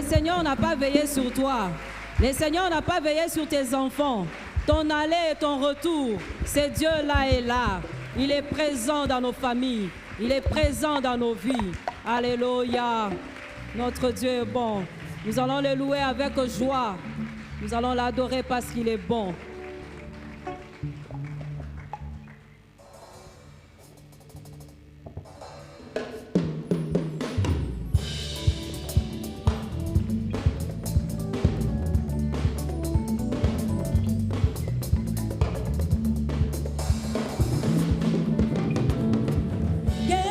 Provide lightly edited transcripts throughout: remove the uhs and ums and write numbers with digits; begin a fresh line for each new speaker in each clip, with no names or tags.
Seigneur n'a pas veillé sur toi. Le Seigneur n'a pas veillé sur tes enfants. Ton aller et ton retour, c'est Dieu là et là. Il est présent dans nos familles. Il est présent dans nos vies. Alléluia. Notre Dieu est bon. Nous allons le louer avec joie. Nous allons l'adorer parce qu'il est bon.
Yes.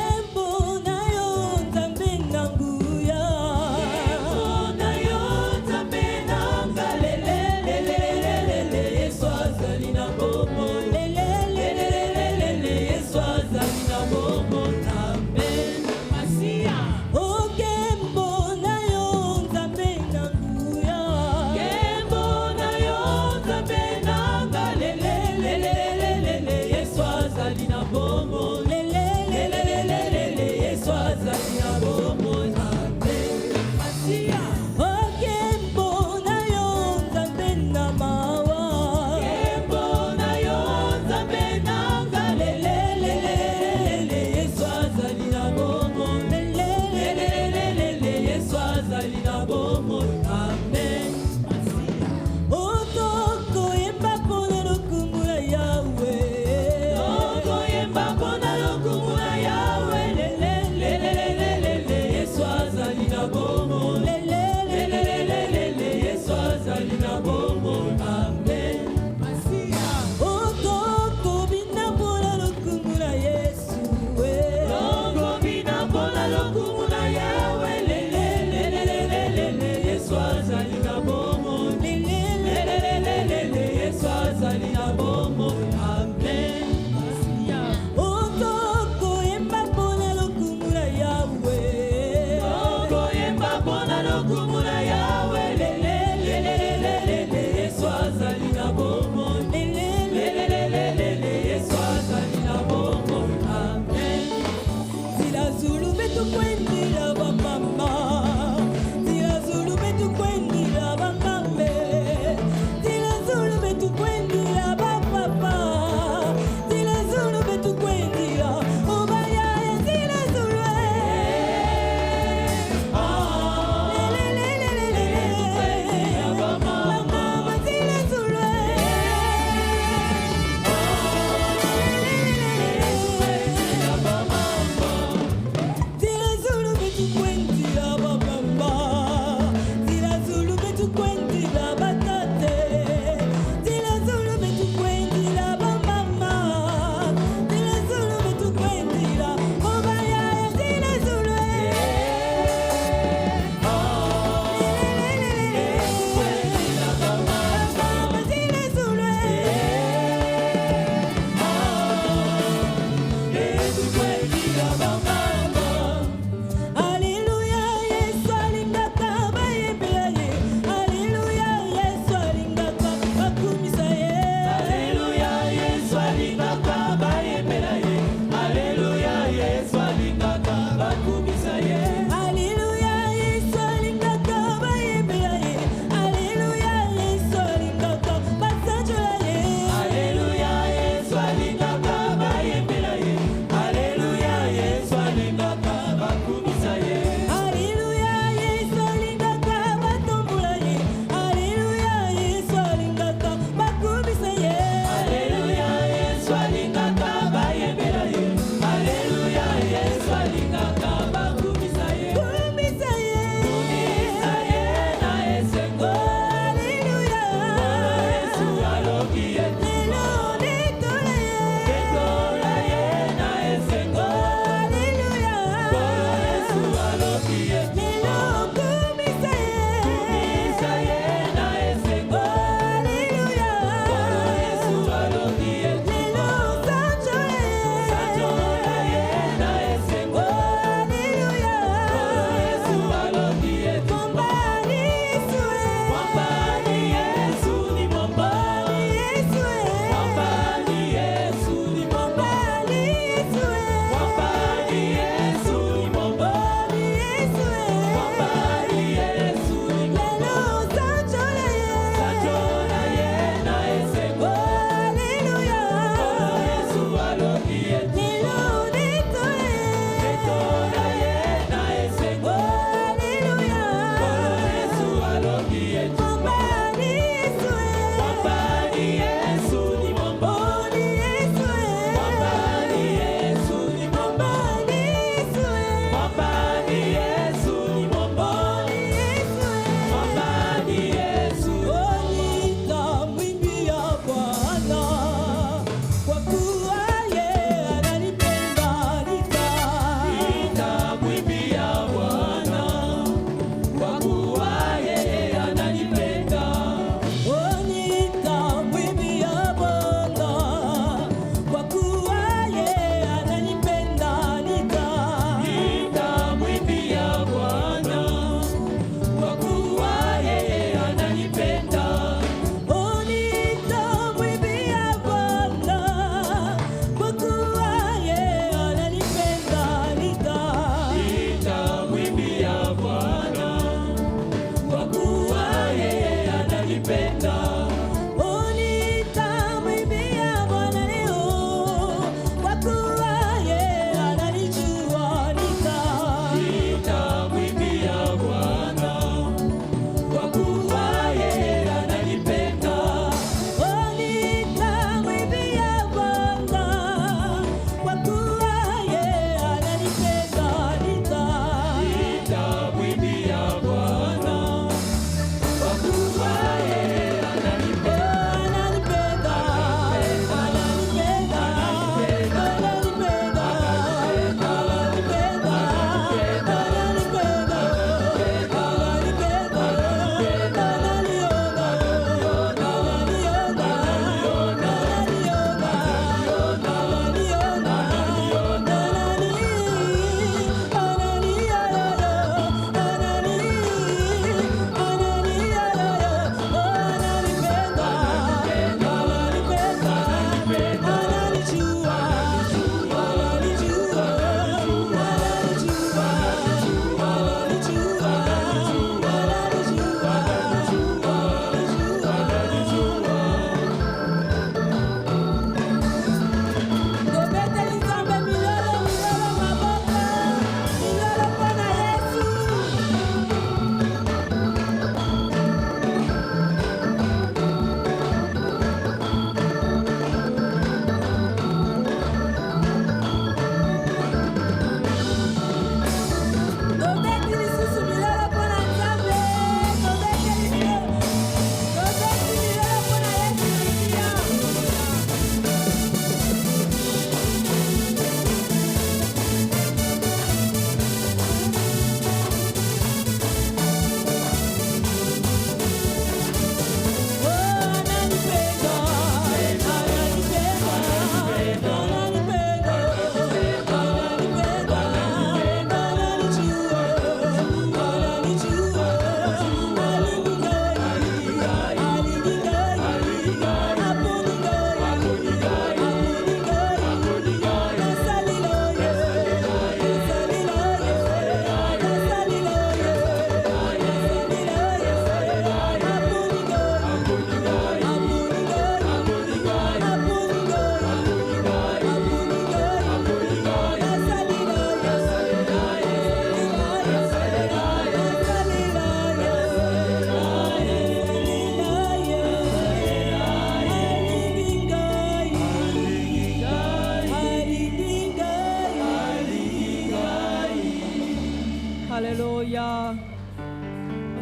Alléluia.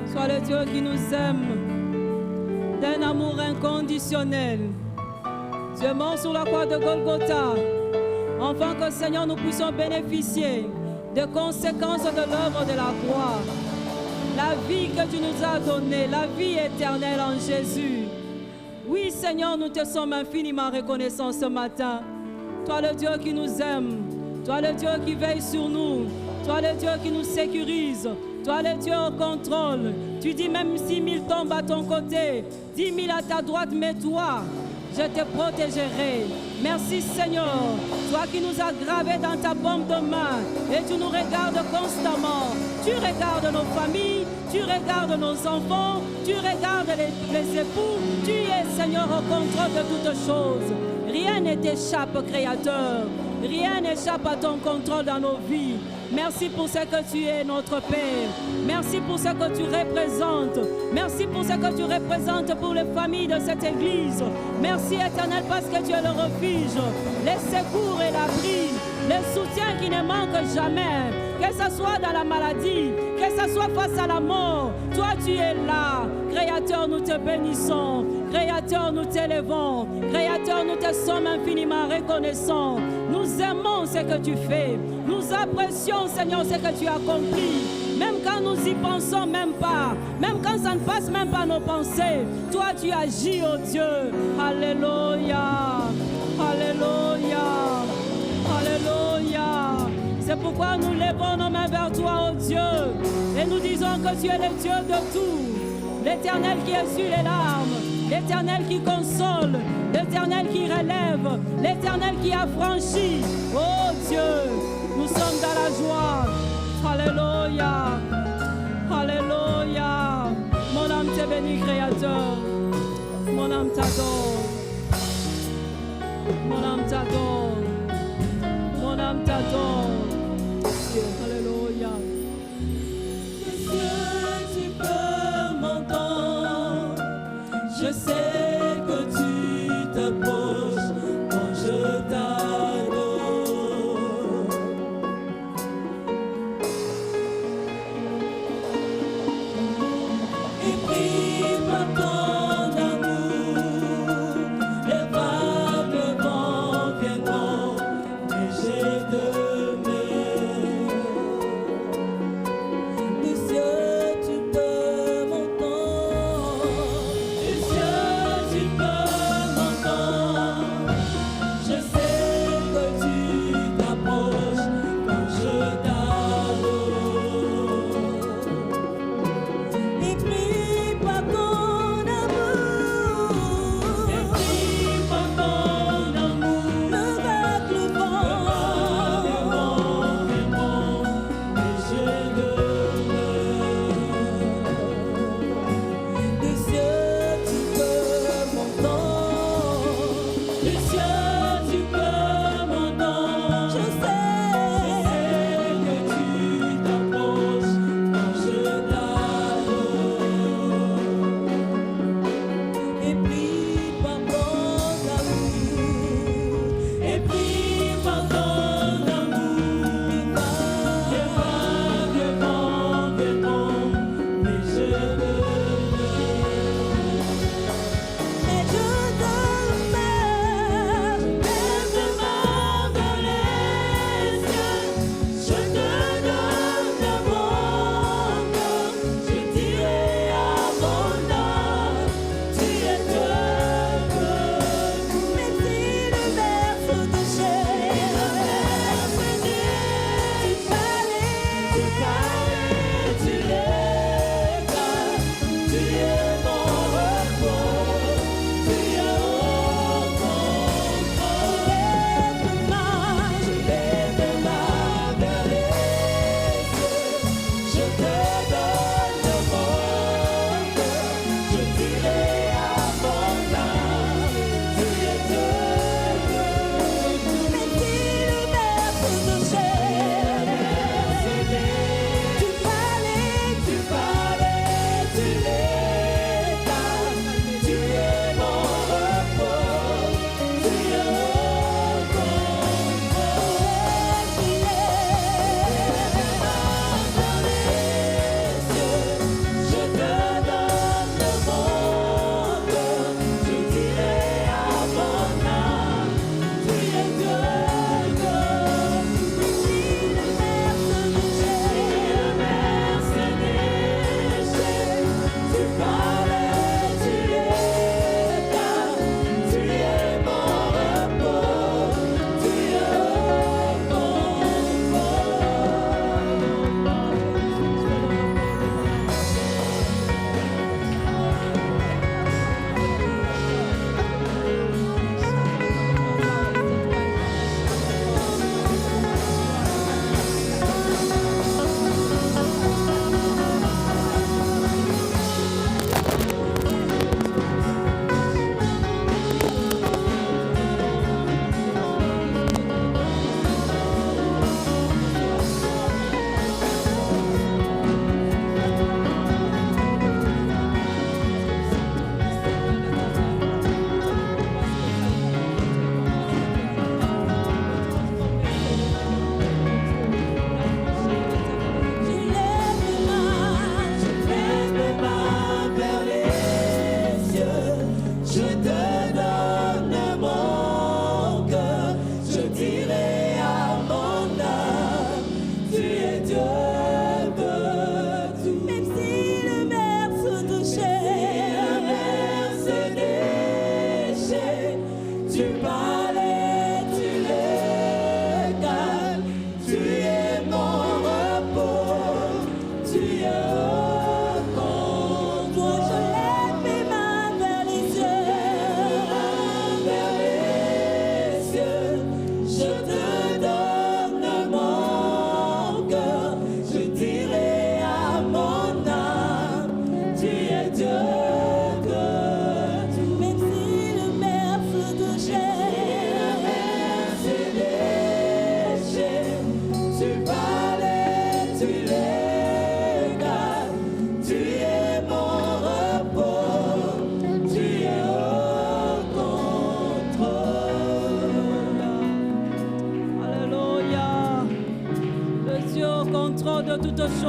Sois le Dieu qui nous aime d'un amour inconditionnel. Tu es mort sur la croix de Golgotha, afin que, Seigneur, nous puissions bénéficier des conséquences de l'œuvre de la croix. La vie que tu nous as donnée, la vie éternelle en Jésus. Oui, Seigneur, nous te sommes infiniment reconnaissants ce matin. Toi, le Dieu qui nous aime, toi, le Dieu qui veille sur nous, toi, le Dieu qui nous sécurise, toi, le Dieu au contrôle. Tu dis même 6 000 tombent à ton côté, 10 000 à ta droite, mais toi, je te protégerai. Merci Seigneur, toi qui nous as gravés dans ta paume de main et tu nous regardes constamment. Tu regardes nos familles, tu regardes nos enfants, tu regardes les époux. Tu es Seigneur au contrôle de toutes choses. Rien ne t'échappe, Créateur. Rien n'échappe à ton contrôle dans nos vies. Merci pour ce que tu es, notre Père. Merci pour ce que tu représentes. Merci pour ce que tu représentes pour les familles de cette Église. Merci, Éternel, parce que tu es le refuge, les secours et l'abri, le soutien qui ne manque jamais. Que ce soit dans la maladie, que ce soit face à la mort, toi tu es là. Créateur, nous te bénissons. Créateur, nous t'élevons. Créateur, nous te sommes infiniment reconnaissants. Nous aimons ce que tu fais. Nous apprécions, Seigneur, ce que tu accomplis. Même quand nous y pensons même pas, même quand ça ne passe même pas nos pensées, toi tu agis, oh Dieu. Alléluia. Alléluia. Alléluia. C'est pourquoi nous levons nos mains vers toi, oh Dieu, et nous disons que tu es le Dieu de tout, l'Éternel qui essuie les larmes, l'Éternel qui console, l'Éternel qui relève, l'Éternel qui affranchit. Oh Dieu, nous sommes dans la joie. Alléluia. Alléluia. Mon âme te bénit, Créateur. Mon âme t'adore. Mon âme t'adore. Mon âme t'adore. Alléluia. Est-ce que tu peux m'entendre? Je sais que tu t'approches quand je t'adore. Et prie par ton amour, les vagues, le vent viendront, mais j'ai de mer. Du ciel, tu peux m'entendre. Du ciel,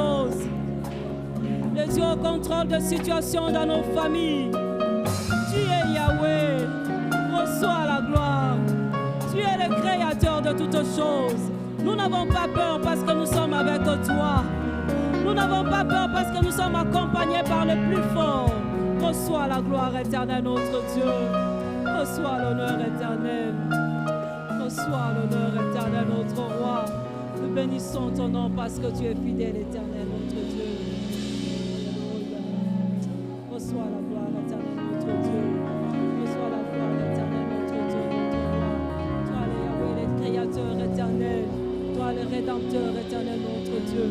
choses. Le Dieu au contrôle de situation dans nos familles. Tu es Yahweh. Reçois la gloire. Tu es le créateur de toutes choses. Nous n'avons pas peur parce que nous sommes avec toi. Nous n'avons pas peur parce que nous sommes accompagnés par le plus fort. Reçois la gloire éternelle, notre Dieu. Reçois l'honneur éternel. Reçois l'honneur éternel, notre roi. Nous bénissons ton nom parce que tu es fidèle, éternel, notre Dieu. Alléluia. Reçois la gloire éternelle, notre Dieu. Reçois la gloire éternelle, notre Dieu, notre roi. Toi, le Yahweh, le créateur éternel. Toi, le rédempteur éternel, notre Dieu.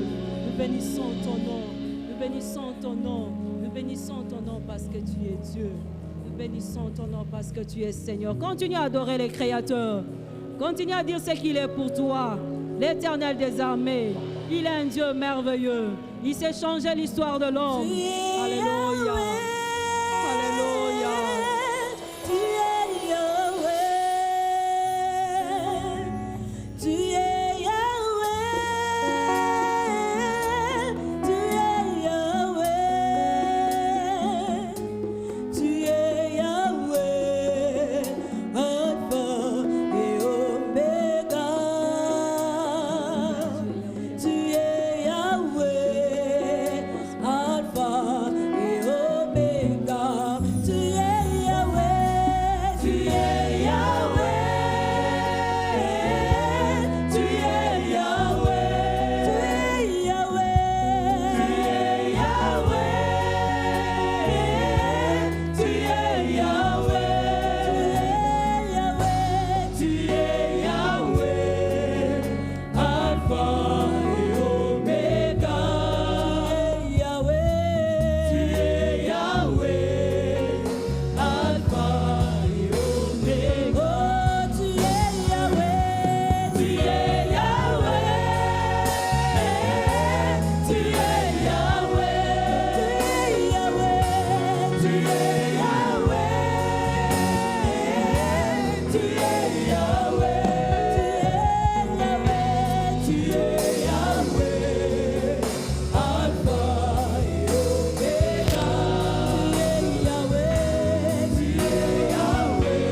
Nous bénissons ton nom. Nous bénissons ton nom. Nous bénissons ton nom parce que tu es Dieu. Nous bénissons ton nom parce que tu es Seigneur. Continue à adorer les créateurs. Continue à dire ce qu'il est pour toi. L'Éternel des armées. Il est un Dieu merveilleux. Il sait changer l'histoire de l'homme. Alléluia. Alléluia.
Tu es Yahweh. Tu es Yahweh. Tu es Yahweh. Tu es Yahweh. Alpha et Omega. Tu es Yahweh. Alpha et Omega. Tu es Yahweh. Tu es Yahweh. Tu es Yahweh. Tu es Yahweh. Tu es Yahweh. Tu es Yahweh. Alpha et Omega. Tu es Yahweh. Alpha et Omega. Tu es Yahweh. Tu es Yahweh. Tu es Yahweh. Tu es Yahweh. Tu es Yahweh. Tu es Yahweh. Alpha et Omega. Tu es Yahweh. Tu es Yahweh.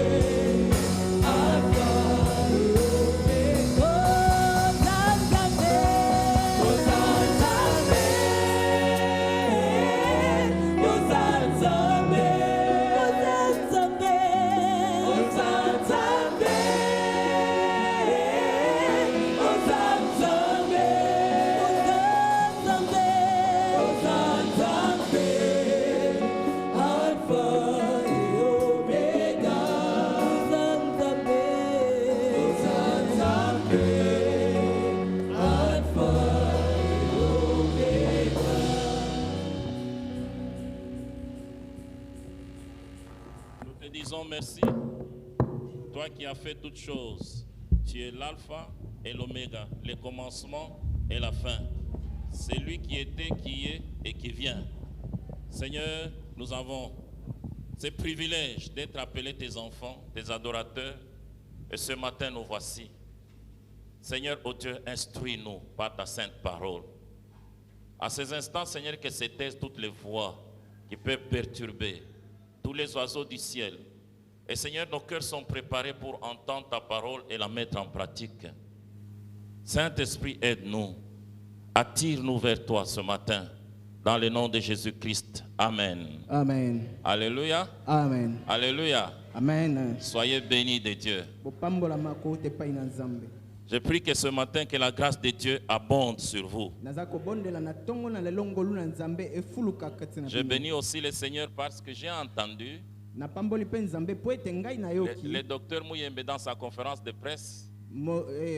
Alpha et Omega.
Nous te disons merci, toi qui as fait toutes choses. Tu es l'alpha et l'oméga, le commencement et la fin. C'est lui qui était, qui est et qui vient. Seigneur, nous avons ce privilège d'être appelés tes enfants, tes adorateurs. Et ce matin, nous voici. Seigneur, ô Dieu, instruis-nous par ta sainte parole. À ces instants, Seigneur, que se taisent toutes les voix qui peuvent perturber tous les oiseaux du ciel. Et Seigneur, nos cœurs sont préparés pour entendre ta parole et la mettre en pratique. Saint-Esprit, aide-nous. Attire-nous vers toi ce matin. Dans le nom de Jésus-Christ. Amen.
Amen.
Alléluia.
Amen.
Alléluia.
Amen.
Soyez bénis de Dieu.
Bopambola makote pai na Nzambe.
Je prie que ce matin, que la grâce de Dieu abonde sur vous.
Naza kobondela na tongo na lelongolu na Nzambe efuluka kati na
Je
bino.
bénis aussi le Seigneur parce que j'ai entendu
Na pamboli pe Nzambe po ete ngai na yoki.
le docteur Mouyembe dans sa conférence de presse.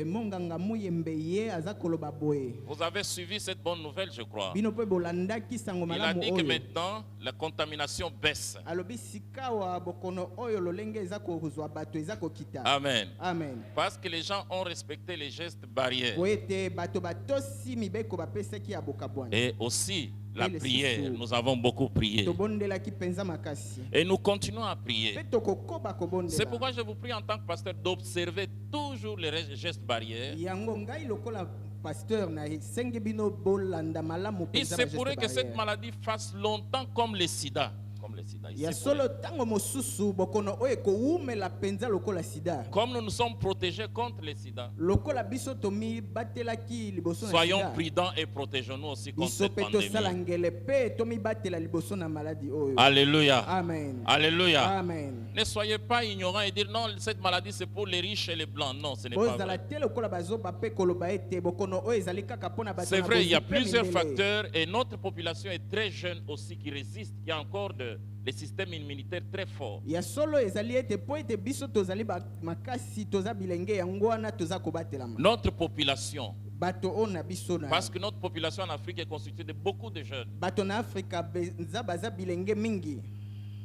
Monganga Muyembe ye aza koloba boye.
Vous avez suivi cette bonne nouvelle, je crois.
Bino pe bolandaki sango
Il a
malamu
dit que
oyo.
maintenant, la contamination baisse.
Alobi sika wa bokono oyo lolenge eza kozwa bato eza kokita.
Amen.
Amen.
Parce que les gens ont respecté les gestes barrières.
Po ete bato batosi mibeko bapesaki ya bokabwana.
Et aussi, la
Et le
prière.
sisou.
Nous avons beaucoup prié.
Tobondelaki penza makasi.
Et nous continuons à prier.
Pe tokokoba kobondela.
C'est pourquoi je vous prie en tant que pasteur d'observer toujours les gestes barrières.
Yango ngai lokola pasteur na esengi bino bolanda malamu
Il
mpenza
se
ba
pourrait
geste
que cette
barrière.
maladie fasse longtemps comme le sida. Comme le sida. Il
Ya
se pourrait.
solo tango mosusu bokono oyo ekowumela mpenza lokola sida.
Comme nous nous sommes protégés contre le sida,
Lokola biso tomi batelaki liboso na
soyons
sida.
prudents et protégeons-nous aussi contre
Biso
cette
pe tosala
pandémie.
ngele pe tomi batela liboso na maladie oyo.
Alléluia.
Amen.
Alléluia.
Amen.
Ne soyez pas ignorants et dire non, cette maladie c'est pour les riches et les blancs. Non, ce n'est pas
Bozala
vrai.
te lokola bazoba pe koloba ete bokono oyo ezali kaka mpona bato
C'est
na
vrai, il y a
bozwi pe
plusieurs
mindele.
facteurs et notre population est très jeune aussi qui résiste, qui a encore les systèmes immunitaires très forts.
Ya solo ezali ete po ete biso tozali makasi toza bilenge yango wana toza kobatelama.
Notre population,
Bato oyo na biso na
parce que notre population en Afrique est constituée de beaucoup de jeunes.
bato na Afrika benza baza bilenge mingi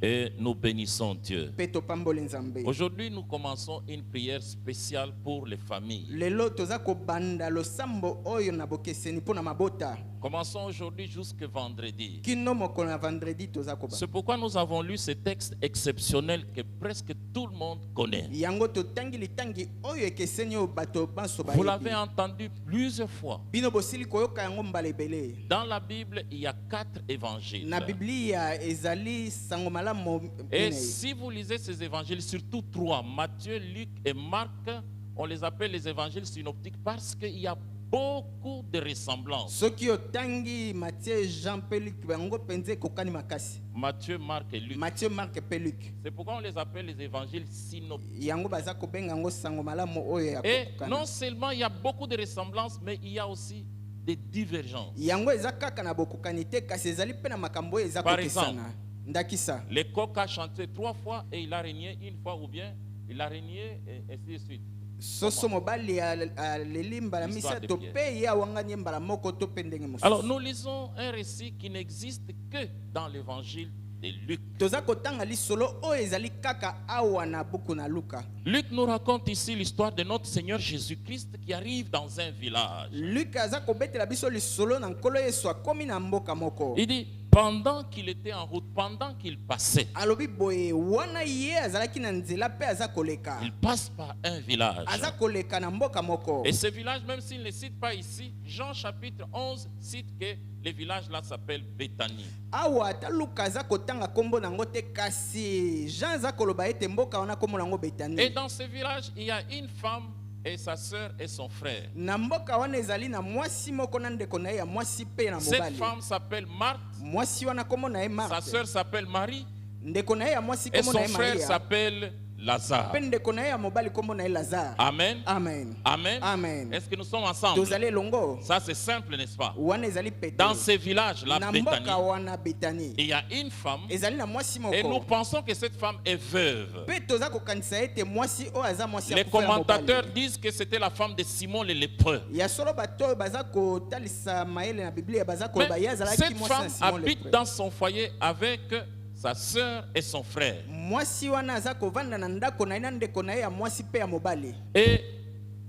Et nous bénissons Dieu.
pe topamboli Nzambe.
Aujourd'hui, nous commençons une prière spéciale pour les familles.
Lelo toza kobanda losambo oyo na bokeseni mpona mabota.
Commençons aujourd'hui jusqu'à vendredi.
Kino mokolo na vendredi toza
C'est
kobanda.
pourquoi nous avons lu ce texte exceptionnel que presque tout le monde connaît.
Yango totangi litangi oyo ekeseni oyo bato banso
Vous l'avez
bayebi.
entendu plusieurs fois.
Bino bosili koyoka yango mbala ebele.
Dans la Bible, il y a 4 évangiles.
Na Biblia ezali sango malamu
Et
minei.
si vous lisez ces évangiles, surtout 3, Matthieu, Luc et Marc, on les appelle les évangiles synoptiques parce qu'il y a beaucoup de ressemblances.
Soki otangi Matthieu, Jean pe Luc bango penze kokani makasi.
Matthieu, Marc et Luc.
Matthieu, Marc pe Luc.
C'est pourquoi on les appelle les évangiles synoptiques.
Yango baza kobenga yango sango malamu oyo ya
Et
kokokana.
non seulement il y a beaucoup de ressemblances, mais il y a aussi des divergences.
Yango eza kaka na bokokani te kasi ezali pe na makambo oyo eza
Par
kokesana. Ndakisa.
Le coq a chanté 3 fois et il a régné une fois, ou bien il a régné et ainsi de suite.
Soso mobali aleli mbala
L'histoire de
misato
Pierre.
pe ye awangani mbala moko to pe ndenge mosusu.
Alors nous lisons un récit qui n'existe que dans l'évangile de Luc.
Toza kotanga lisolo oyo ezali kaka awa na buku na Luka.
Luc nous raconte ici l'histoire de notre Seigneur Jésus-Christ qui arrive dans un village.
Luka aza kobetela biso lisolo na nkolo Yesu akomi na mboka moko.
Il dit, pendant qu'il était en route, pendant qu'il passait,
Alobi boye wana ye azalaki na nzela pe aza koleka.
il passe par un village.
Aza koleka na mboka moko.
Et ce village, même s'il ne le cite pas ici, Jean chapitre 11 cite que le village là s'appelle Béthanie.
Awa ata Luka aza kotanga kombo nango te kasi Jean aza koloba ete mboka wana kombo nango
Et
Betani.
dans ce village, il y a une femme et sa sœur et son frère.
Na mboka wana ezali na mwasi moko na ndeko na ye ya mwasi pe na
Cette
mobali.
femme s'appelle Marthe,
Mwasi wana kombo na ye
sa
Marthe.
sœur s'appelle Marie
Ndeko na ye ya mwasi
et
kombo na
son
ye
frère
Maria.
s'appelle Lazare.
Pe ndeko na ye ya mobali kombo na ye Lazare.
Amen.
Amen.
Amen.
Amen.
Est-ce que nous sommes ensemble?
Tozali elongo.
Ça c'est simple, n'est-ce pas?
Wana ezali pete.
Dans ce village-là,
Na
Béthanie,
mboka wana Betani.
il y a une femme
Ezali na mwasi
et nous
moko.
pensons que cette femme est veuve.
Pe toza kokanisa ete mwasi oyo aza mwasi
Les
akufela
commentateurs
mobali.
disent que c'était la femme de Simon le lépreux.
Ya solo bato oyo baza kotalisa mayele na Biblia baza
Mais
koloba ye azalaki
cette
mwasi na
femme
Simon
habite
le
dans son foyer avec sa sœur et son frère.
mwasi wana aza kovanda na ndako na ye na ndeko na ye ya mwasi pe ya mobali.
Et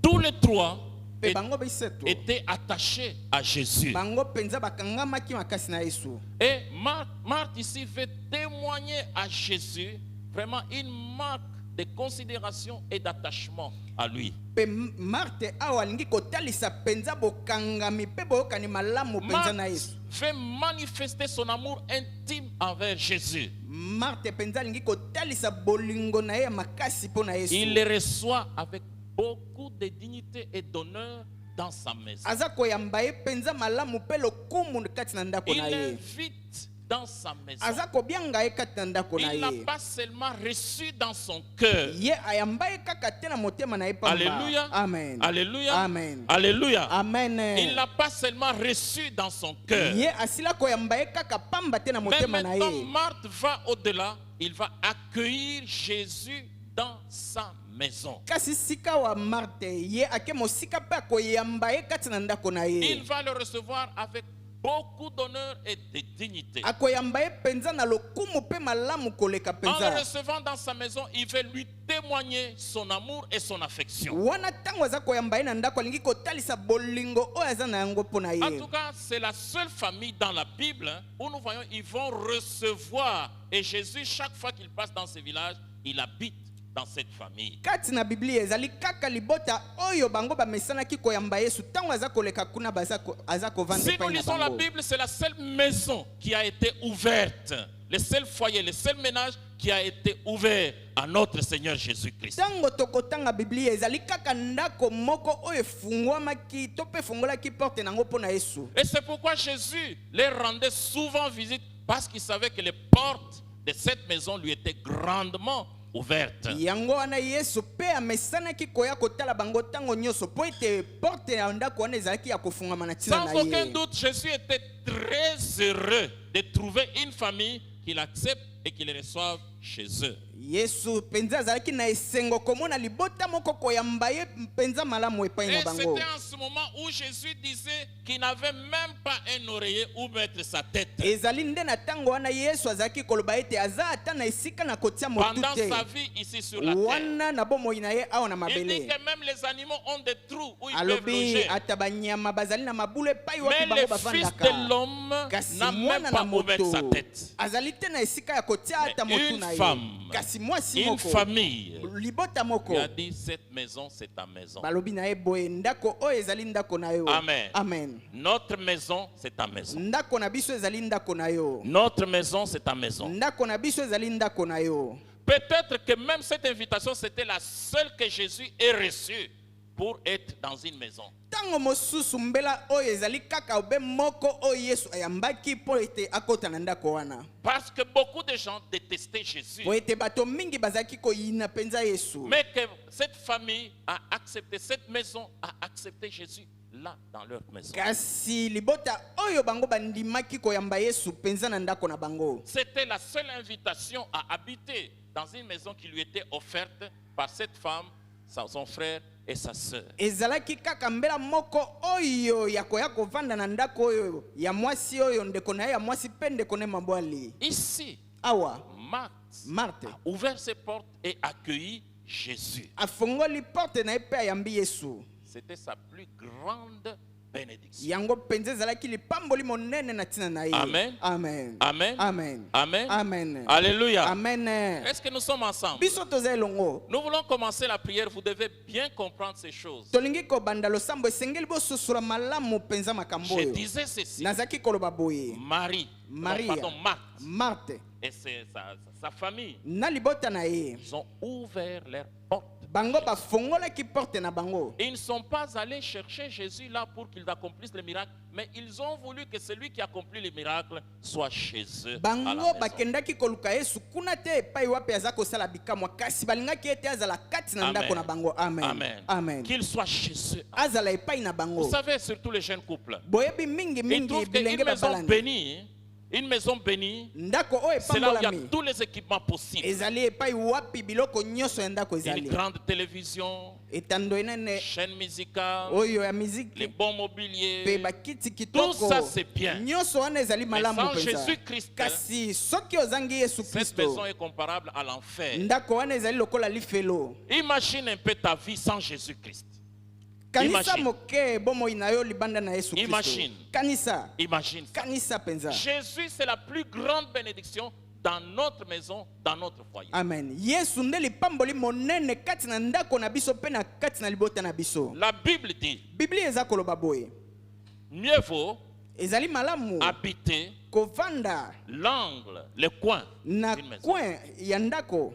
tous les trois
Pe bango biseto.
étaient attachés à Jésus.
Bango penza bakangamaki makasi na Yesu.
Et Marthe ici fait témoigner à Jésus vraiment une marque de considération et d'attachement à lui.
Pe Marthe awa alingi kotalisa penza bokangami pe boyokani malamu penza na
Marthe
Yesu.
fait manifester son amour intime envers Jésus.
Marthe penza alingi kotalisa bolingo na ye ya makasi mpo na Yesu.
Il les reçoit avec beaucoup de dignité et d'honneur dans sa maison.
Aza koyamba ye penza malamu pe lokumu kati na ndako
Il
na ye.
l'invite dans sa maison.
Aza kobianga ye kati na ndako na
Il n'a
ye.
pas seulement reçu dans son cœur.
Ye ayamba ye kaka te na motema na ye pamba.
Alléluia.
Amen.
Alléluia.
Amen.
Alléluia.
Amen.
Il n'a pas seulement reçu dans son cœur.
Ye asila koyamba ye kaka pamba te na
Mais
motema na
maintenant,
ye.
Marthe va au-delà. Il va accueillir Jésus dans sa maison.
Kasi sika wa Marthe ye ake mosika pe akoyamba ye kati na ndako na
Il
ye.
va le recevoir avec beaucoup d'honneur et de dignité.
Akoyamba ye penza na lokumu pe malamu koleka
En le
penza.
recevant dans sa maison, il veut lui témoigner son amour et son affection.
Wana tango aza koyamba ye na ndako alingi kotalisa bolingo oyo aza na yango mpo na
En
ye.
tout cas, c'est la seule famille dans la Bible où nous voyons ils vont recevoir. Et Jésus, chaque fois qu'il passe dans ce village, il habite dans cette famille.
kati na biblia ezali kaka libota oyo bango bamesanaki koyamba yesu ntango aza koleka kuna aza kovanda
Si nous
epai na
lisons la
bango.
Bible, c'est la seule maison qui a été ouverte, le seul foyer, le seul ménage qui a été ouvert à notre Seigneur Jésus-Christ.
ntango tokotanga biblia ezali kaka ndako moko oyo efungwamaki to mpe efungolaki porte nango mpo na yesu.
Et c'est pourquoi Jésus les rendait souvent visite, parce qu'il savait que les portes de cette maison lui étaient grandement ouvertes.
yango wana yesu mpe amesanaki koya kotala bango ntango nyonso mpo ete porte ya ndako wana ezalaki ya kofungama na ntina
Sans
na
aucun
ye.
doute, Jésus était très heureux de trouver une famille qu'il accepte et qu'il reçoive chez eux.
yesu mpenza azalaki na esengo komona libota moko koyamba ye mpenza malamu epai
Et
na
c'était
bango.
en ce moment où Jésus disait qu'il n'avait même pas un oreiller où mettre sa tête.
ezali nde na ntango wana yesu azalaki koloba ete aza ata na esika na kotia motu
Pendant
te
sa vie ici sur la terre.
wana na bomoi na ye awa na
Il dit
mabele.
que même les animaux ont des trous où ils peuvent
alobi
loger.
ata banyama bazali na mabulu epai wapi
Mais
bango
le Fils
bavandaka.
de l'homme
kasi
n'a même
mwana
pas
na
ouvert sa
moto
tête.
azali te na esika ya kotia ata
Mais
motu
une
na ye.
femme,
kasi mwasi
Une
moko
famille
libota moko
qui a dit cette maison c'est ta maison.
balobi na ye boye ndako oyo ezali ndako na yo.
Amen.
Amen.
Notre maison c'est ta maison.
ndako na biso ezali ndako na yo.
Notre maison c'est ta maison.
ndako na biso ezali ndako na yo.
Peut-être que même cette invitation c'était la seule que Jésus ait reçue pour être dans une maison.
ntango mosusu mbela oyo ezali kaka obe moko oyo yesu ayambaki mpo ete akota na ndako wana.
Parce que beaucoup de gens détestaient Jésus.
po ete bato mingi bazalaki koyina mpenza yesu.
Mais que cette famille a accepté, cette maison a accepté Jésus là dans leur maison.
kasi libota oyo bango bandimaki koyamba yesu mpenza na ndako na bango.
C'était la seule invitation à habiter dans une maison qui lui était offerte par cette femme, son frère et sa sœur.
ezalaki kaka mbela moko oyo ya koya kovanda na ndako oyo ya mwasi oyo ndeko na ye ya mwasi mpe ndeko na ye mabwali.
Ici,
awa
Marthe
Marthe
a ouvert ses portes et accueilli Jésus.
afongoli porte na ye mpe ayambi yesu.
C'était sa plus grande bénédiction.
yango mpenza ezalaki lipamboli monene na ntina na ye.
Amen.
Amen.
Amen.
Amen.
Amen.
Amen.
Alléluia.
Amen.
Est-ce que nous sommes ensemble?
biso toza elongo.
Nous voulons commencer la prière. Vous devez bien comprendre ces choses.
tolingi kobanda losambo esengeli bososola malamu mpenza makambo
Je
oyo.
disais ceci.
nazaki koloba boye.
Marie,
Maria.
pardon, Marthe
Marthe
et sa famille,
na libota na ye
ils ont ouvert leurs portes.
bango bafongolaki porte na bango.
Ils ne sont pas allés chercher Jésus là pour qu'il accomplisse le miracle, mais ils ont voulu que celui qui accomplit le miracle soit chez eux. à la
bango
maison.
bakendaki koluka yesu kuna te epai wapi aza kosala bikamwa kasi balingaki ete azala kati na ndako na bango. Amen.
Amen.
Amen.
Qu'il soit chez eux.
azala epai na
Vous
bango.
savez, surtout les jeunes couples,
boyebi mingi
ils
mingi
trouvent
bilenge
qu'une maison
babalani
bénie, une maison bénie,
ndako oyo
c'est là où il y a
epambolami
tous les équipements possibles.
ezali epai wapi biloko nyonso ya ndako
Une
ezali.
grande télévision,
etando enene
chaîne musicale,
oyo ya
les
miziki
bons
mpe
mobiliers.
bakiti
Tout
kitoko
ça, c'est bien.
nyonso wana ezali
Mais
malamu
sans
mpenza.
Jésus-Christ,
kasi soki ozangi yesu
cette
kristo
maison est comparable à l'enfer.
ndako wana ezali lokola lifelo.
Imagine un peu ta vie sans Jésus-Christ.
kanisa
Imagine.
moke bomoi na yo libanda na yesu kristo.
Imagine.
kanisa
Imagine ça.
kanisa mpenza.
Jésus, c'est la plus grande bénédiction dans notre maison, dans notre foyer.
amen. yesu nde lipamboli monene kati na ndako na biso mpe na kati na libota na biso.
La Bible dit,
biblia eza koloba boye
mieux vaut
ezali malamu
habiter
kovanda
l'angle, le coin
na
d'une maison.
coin ya ndako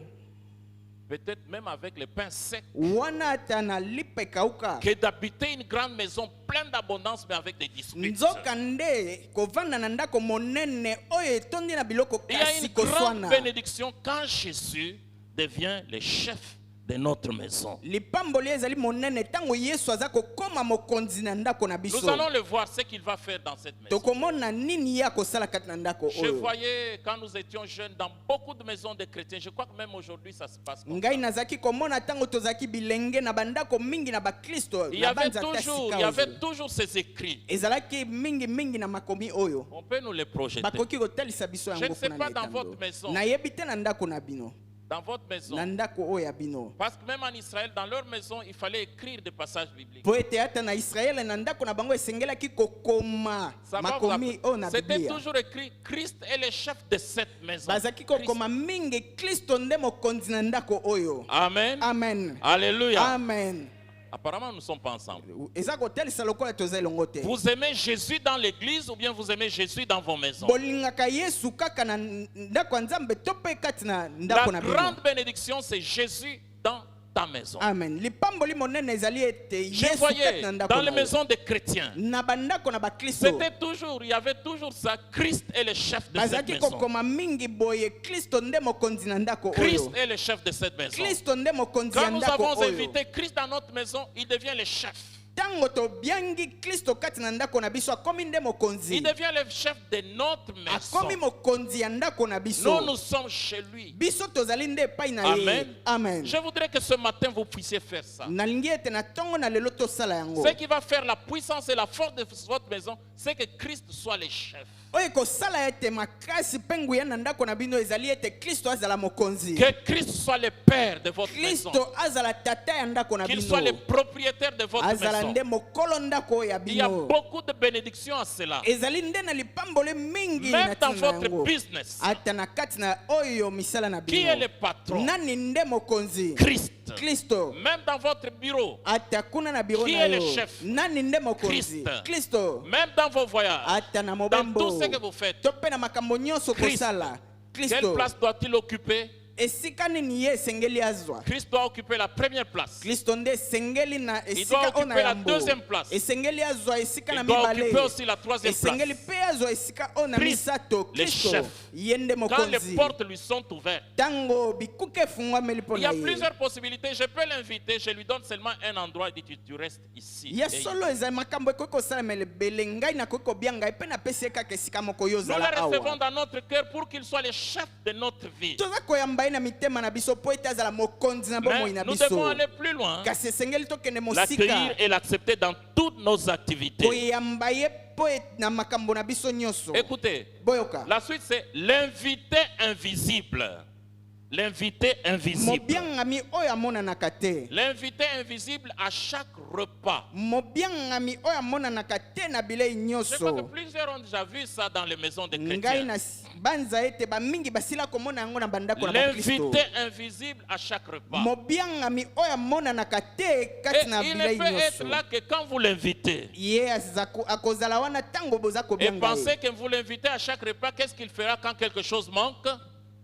Peut-être même avec les pains secs,
wana ata na lipa ekauka
que d'habiter une grande maison pleine d'abondance, mais avec des disputes.
nzoka nde kovanda na ndako monene oyo etondi na biloko
Il y a
kasi
une grande
koswana.
bénédiction quand Jésus devient le chef de notre maison.
lipamboli ezali monene ntango yesu aza kokoma mokonzi na ndako na
Nous
biso.
allons le voir ce qu'il va faire dans cette maison.
tokomona nini ye akosala kati na ndako
Je
oyo.
voyais quand nous étions jeunes dans beaucoup de maisons de chrétiens. Je crois que même aujourd'hui ça se passe comme
ngai
ça.
nazaki komona ntango tozalaki bilenge na bandako mingi na bakristo
Il y
na
avait
banza ta
toujours,
sika
il y avait
oyo.
toujours ces écrits.
ezalaki mingi mingi na makomi oyo
On peut nous les projeter.
bakoki kotalisa biso
Je
yango
ne sais
mpona
pas
na
dans
etando.
votre maison.
nayebi te na ndako na bino
dans votre maison.
na ndako oyo ya bino.
Parce que même en Israël, dans leur maison, il fallait écrire des passages bibliques.
Po ete ata na Israele na ndako na bango esengelaki kokoma
Ça va
makomi oyo na
C'était
Biblia.
toujours écrit, Christ est le chef de cette maison.
Bazaki
Christ.
kokoma mingi Kristo nde mokonzi na ndako oyo.
Amen.
Amen.
Alléluia.
Amen.
Apparemment, nous ne sommes pas ensemble.
Eza kotelisa lokola toza elongo te.
Vous aimez Jésus dans l'église ou bien vous aimez Jésus dans vos maisons?
Bolingaka Yesu kaka na ndako ya Nzambe to pe kati na
La
ndako na bino.
grande bénédiction, c'est Jésus dans ta maison.
Amen. Lipamboli monene ezali ete
Je
Yesu
voyais
kati na ndako
dans les
na yo.
maisons des chrétiens,
Na bandako na bakristo.
c'était toujours, il y avait toujours ça, Christ est le chef de cette
Bazaki
maison.
kokoma mingi boye Kristo nde mokonzi na ndako
Christ
oyo.
est le chef de cette maison.
Kristo nde mokonzi ya
Quand nous
ndako
avons
oyo.
invité Christ dans notre maison, il devient le chef.
Tango tobiangi Kristo kati na ndako na biso akomi nde
Il
mokonzi.
devient le chef de notre
Akomi
maison.
mokonzi ya ndako na biso.
Nous sommes chez lui.
Biso tozali nde epai na ye.
Amen.
Amen.
Je voudrais que ce matin vous puissiez faire ça.
Nalingi ete na tongo na lelo tosala yango.
Ce qui va faire la puissance et la force de votre maison, c'est que Christ soit le chef.
Oyo kosala ete makasi mpe nguya na ndako na bino ezali ete Kristo azala mokonzi.
Que Christ soit le père de votre maison.
Kristo azala tata ya ndako na
Qu'il soit le
bino.
propriétaire de votre
Azala
maison.
nde mokolo ndako ya
Il y a
bino.
beaucoup de bénédictions à cela.
Ezali nde na lipambole mingi
Même
na
dans
tina
votre
yango.
business,
Ata na kati na oyo misala na
qui est le
bino.
patron?
Nani nde mokonzi?
Christ.
Kristo.
Même dans votre bureau,
Ata kuna na biro
Qui
na
est le
yo.
chef?
Nani nde mokonzi?
Christ.
Kristo.
même dans vos voyages,
Ata na
dans
mobembo.
tout ce que vous faites,
To pe na makambo nyonso
Christ.
kosala.
quelle
Kristo.
place doit-il occuper?
Esika nini ye esengeli azwa?
Christ doit occuper la première place.
Kristo nde esengeli na
doit
esika
occuper
ona
la
yambo.
deuxième place.
Esengeli azwa esika na
Il doit
mibale.
occuper aussi la troisième
Esengeli
place.
pe azwa esika ona
Christ,
misato.
le
Kristo
chef.
yende
Quand les
mokonzi.
portes lui sont ouvertes,
Tango bikuke fungwameli
il y a
pona ye.
plusieurs possibilités. Je peux l'inviter, je lui donne seulement un endroit et dit tu restes ici.
Ya
Et
solo ezali makambo ekoki kosalamela ebele ngai nakoki kobia ngai mpe napesi ye kaka esika moko yo
nous le
ozala
recevons
awa.
dans notre cœur pour qu'il soit le chef de notre vie.
Toza koyamba ye na mitema na biso po ete azala mokonzi na bomoi
Mais
na
nous devons
biso.
aller plus loin,
Kasi esengeli tokende mosika.
l'accueillir et l'accepter dans toutes nos activités.
koyamba ye po na makambo na biso nyonso.
Écoutez,
Boyoka.
la suite c'est l'invité invisible. L'invité invisible.
Mobiangami oyo amonanaka te.
L'invité invisible à chaque repas.
Mobiangami oyo amonanaka te na bilei
Je crois que
nyonso.
plusieurs ont déjà vu ça dans les maisons des
Ngai
chrétiens.
na banza ete bamingi basila komona yango na bandako na bakristo.
L'invité invisible à chaque repas.
Mobiangami oyo amonanaka te kati
Et
na
il ne
bilei
peut être
nyonso.
là que quand vous l'invitez.
Ye akozala wana tango boza
Et
kobianga
pensez
ye.
que vous l'invitez à chaque repas, qu'est-ce qu'il fera quand quelque chose manque?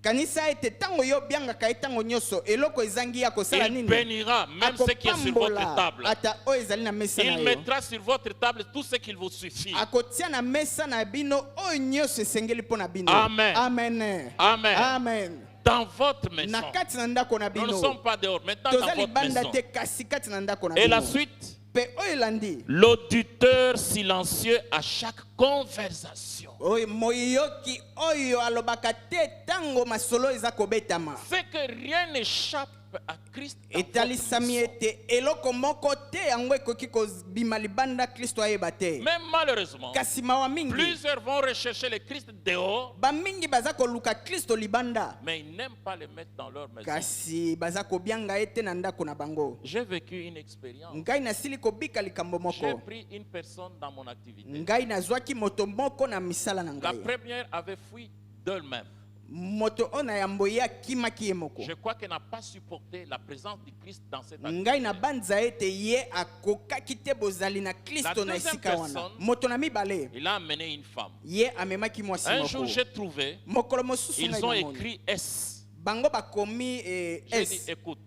Kanisa ete tango yo biangaka ye tango nyonso eloko ezangi ya kosala
Il
nini?
bénira même ce qui est sur votre
Akopambola
table.
ata oyo ezali na mesa na
Il
yo.
mettra sur votre table tout ce qu'il vous suffit.
Akotia na mesa na bino oyo nyonso esengeli mpo na bino.
Amen.
Amen.
Amen.
Amen.
Dans votre
Na
maison.
kati na ndako na
Nous ne
bino.
sommes pas dehors, maintenant dans
Toza
votre
libanda
maison.
te kasi kati na ndako na
Et la
bino.
suite,
Pe oyo elandi.
l'auditeur silencieux à chaque conversation.
Oyo moyoki oyo alobaka te tango masolo eza kobetama.
C'est que rien n'échappe à Christ. dans votre
Etalisami
maison.
ete eloko moko te yango ekoki kobima libanda Kristo ayeba te.
Même malheureusement,
Kasi mawa mingi.
plusieurs vont rechercher le Christ dehors,
Bamingi baza koluka Kristo libanda.
mais ils n'aiment pas le mettre dans leur maison.
Kasi baza kobianga ete na ndako na bango.
J'ai vécu une expérience.
Ngai nasili kobika likambo
J'ai
moko.
pris une personne dans mon activité.
Ngai nazwaki moto moko na misala na
La
ngai.
première avait fui d'elle-même.
Moto ona yambo ye akimaki ye moko.
Je crois qu'elle n'a pas supporté la présence du Christ dans cette activité.
Ngai na banza ete ye akokaki te bozali na Kristo na
deuxième
esika wana.
personne,
Moto na mibale.
Il a amené une femme.
Ye amemaki mwasi
Un jour,
moko.
j'ai trouvé,
Mokolo mosusu ngai
ils ont
namoni.
écrit S.
Bango bakomi
J'ai dit,
S.
écoute,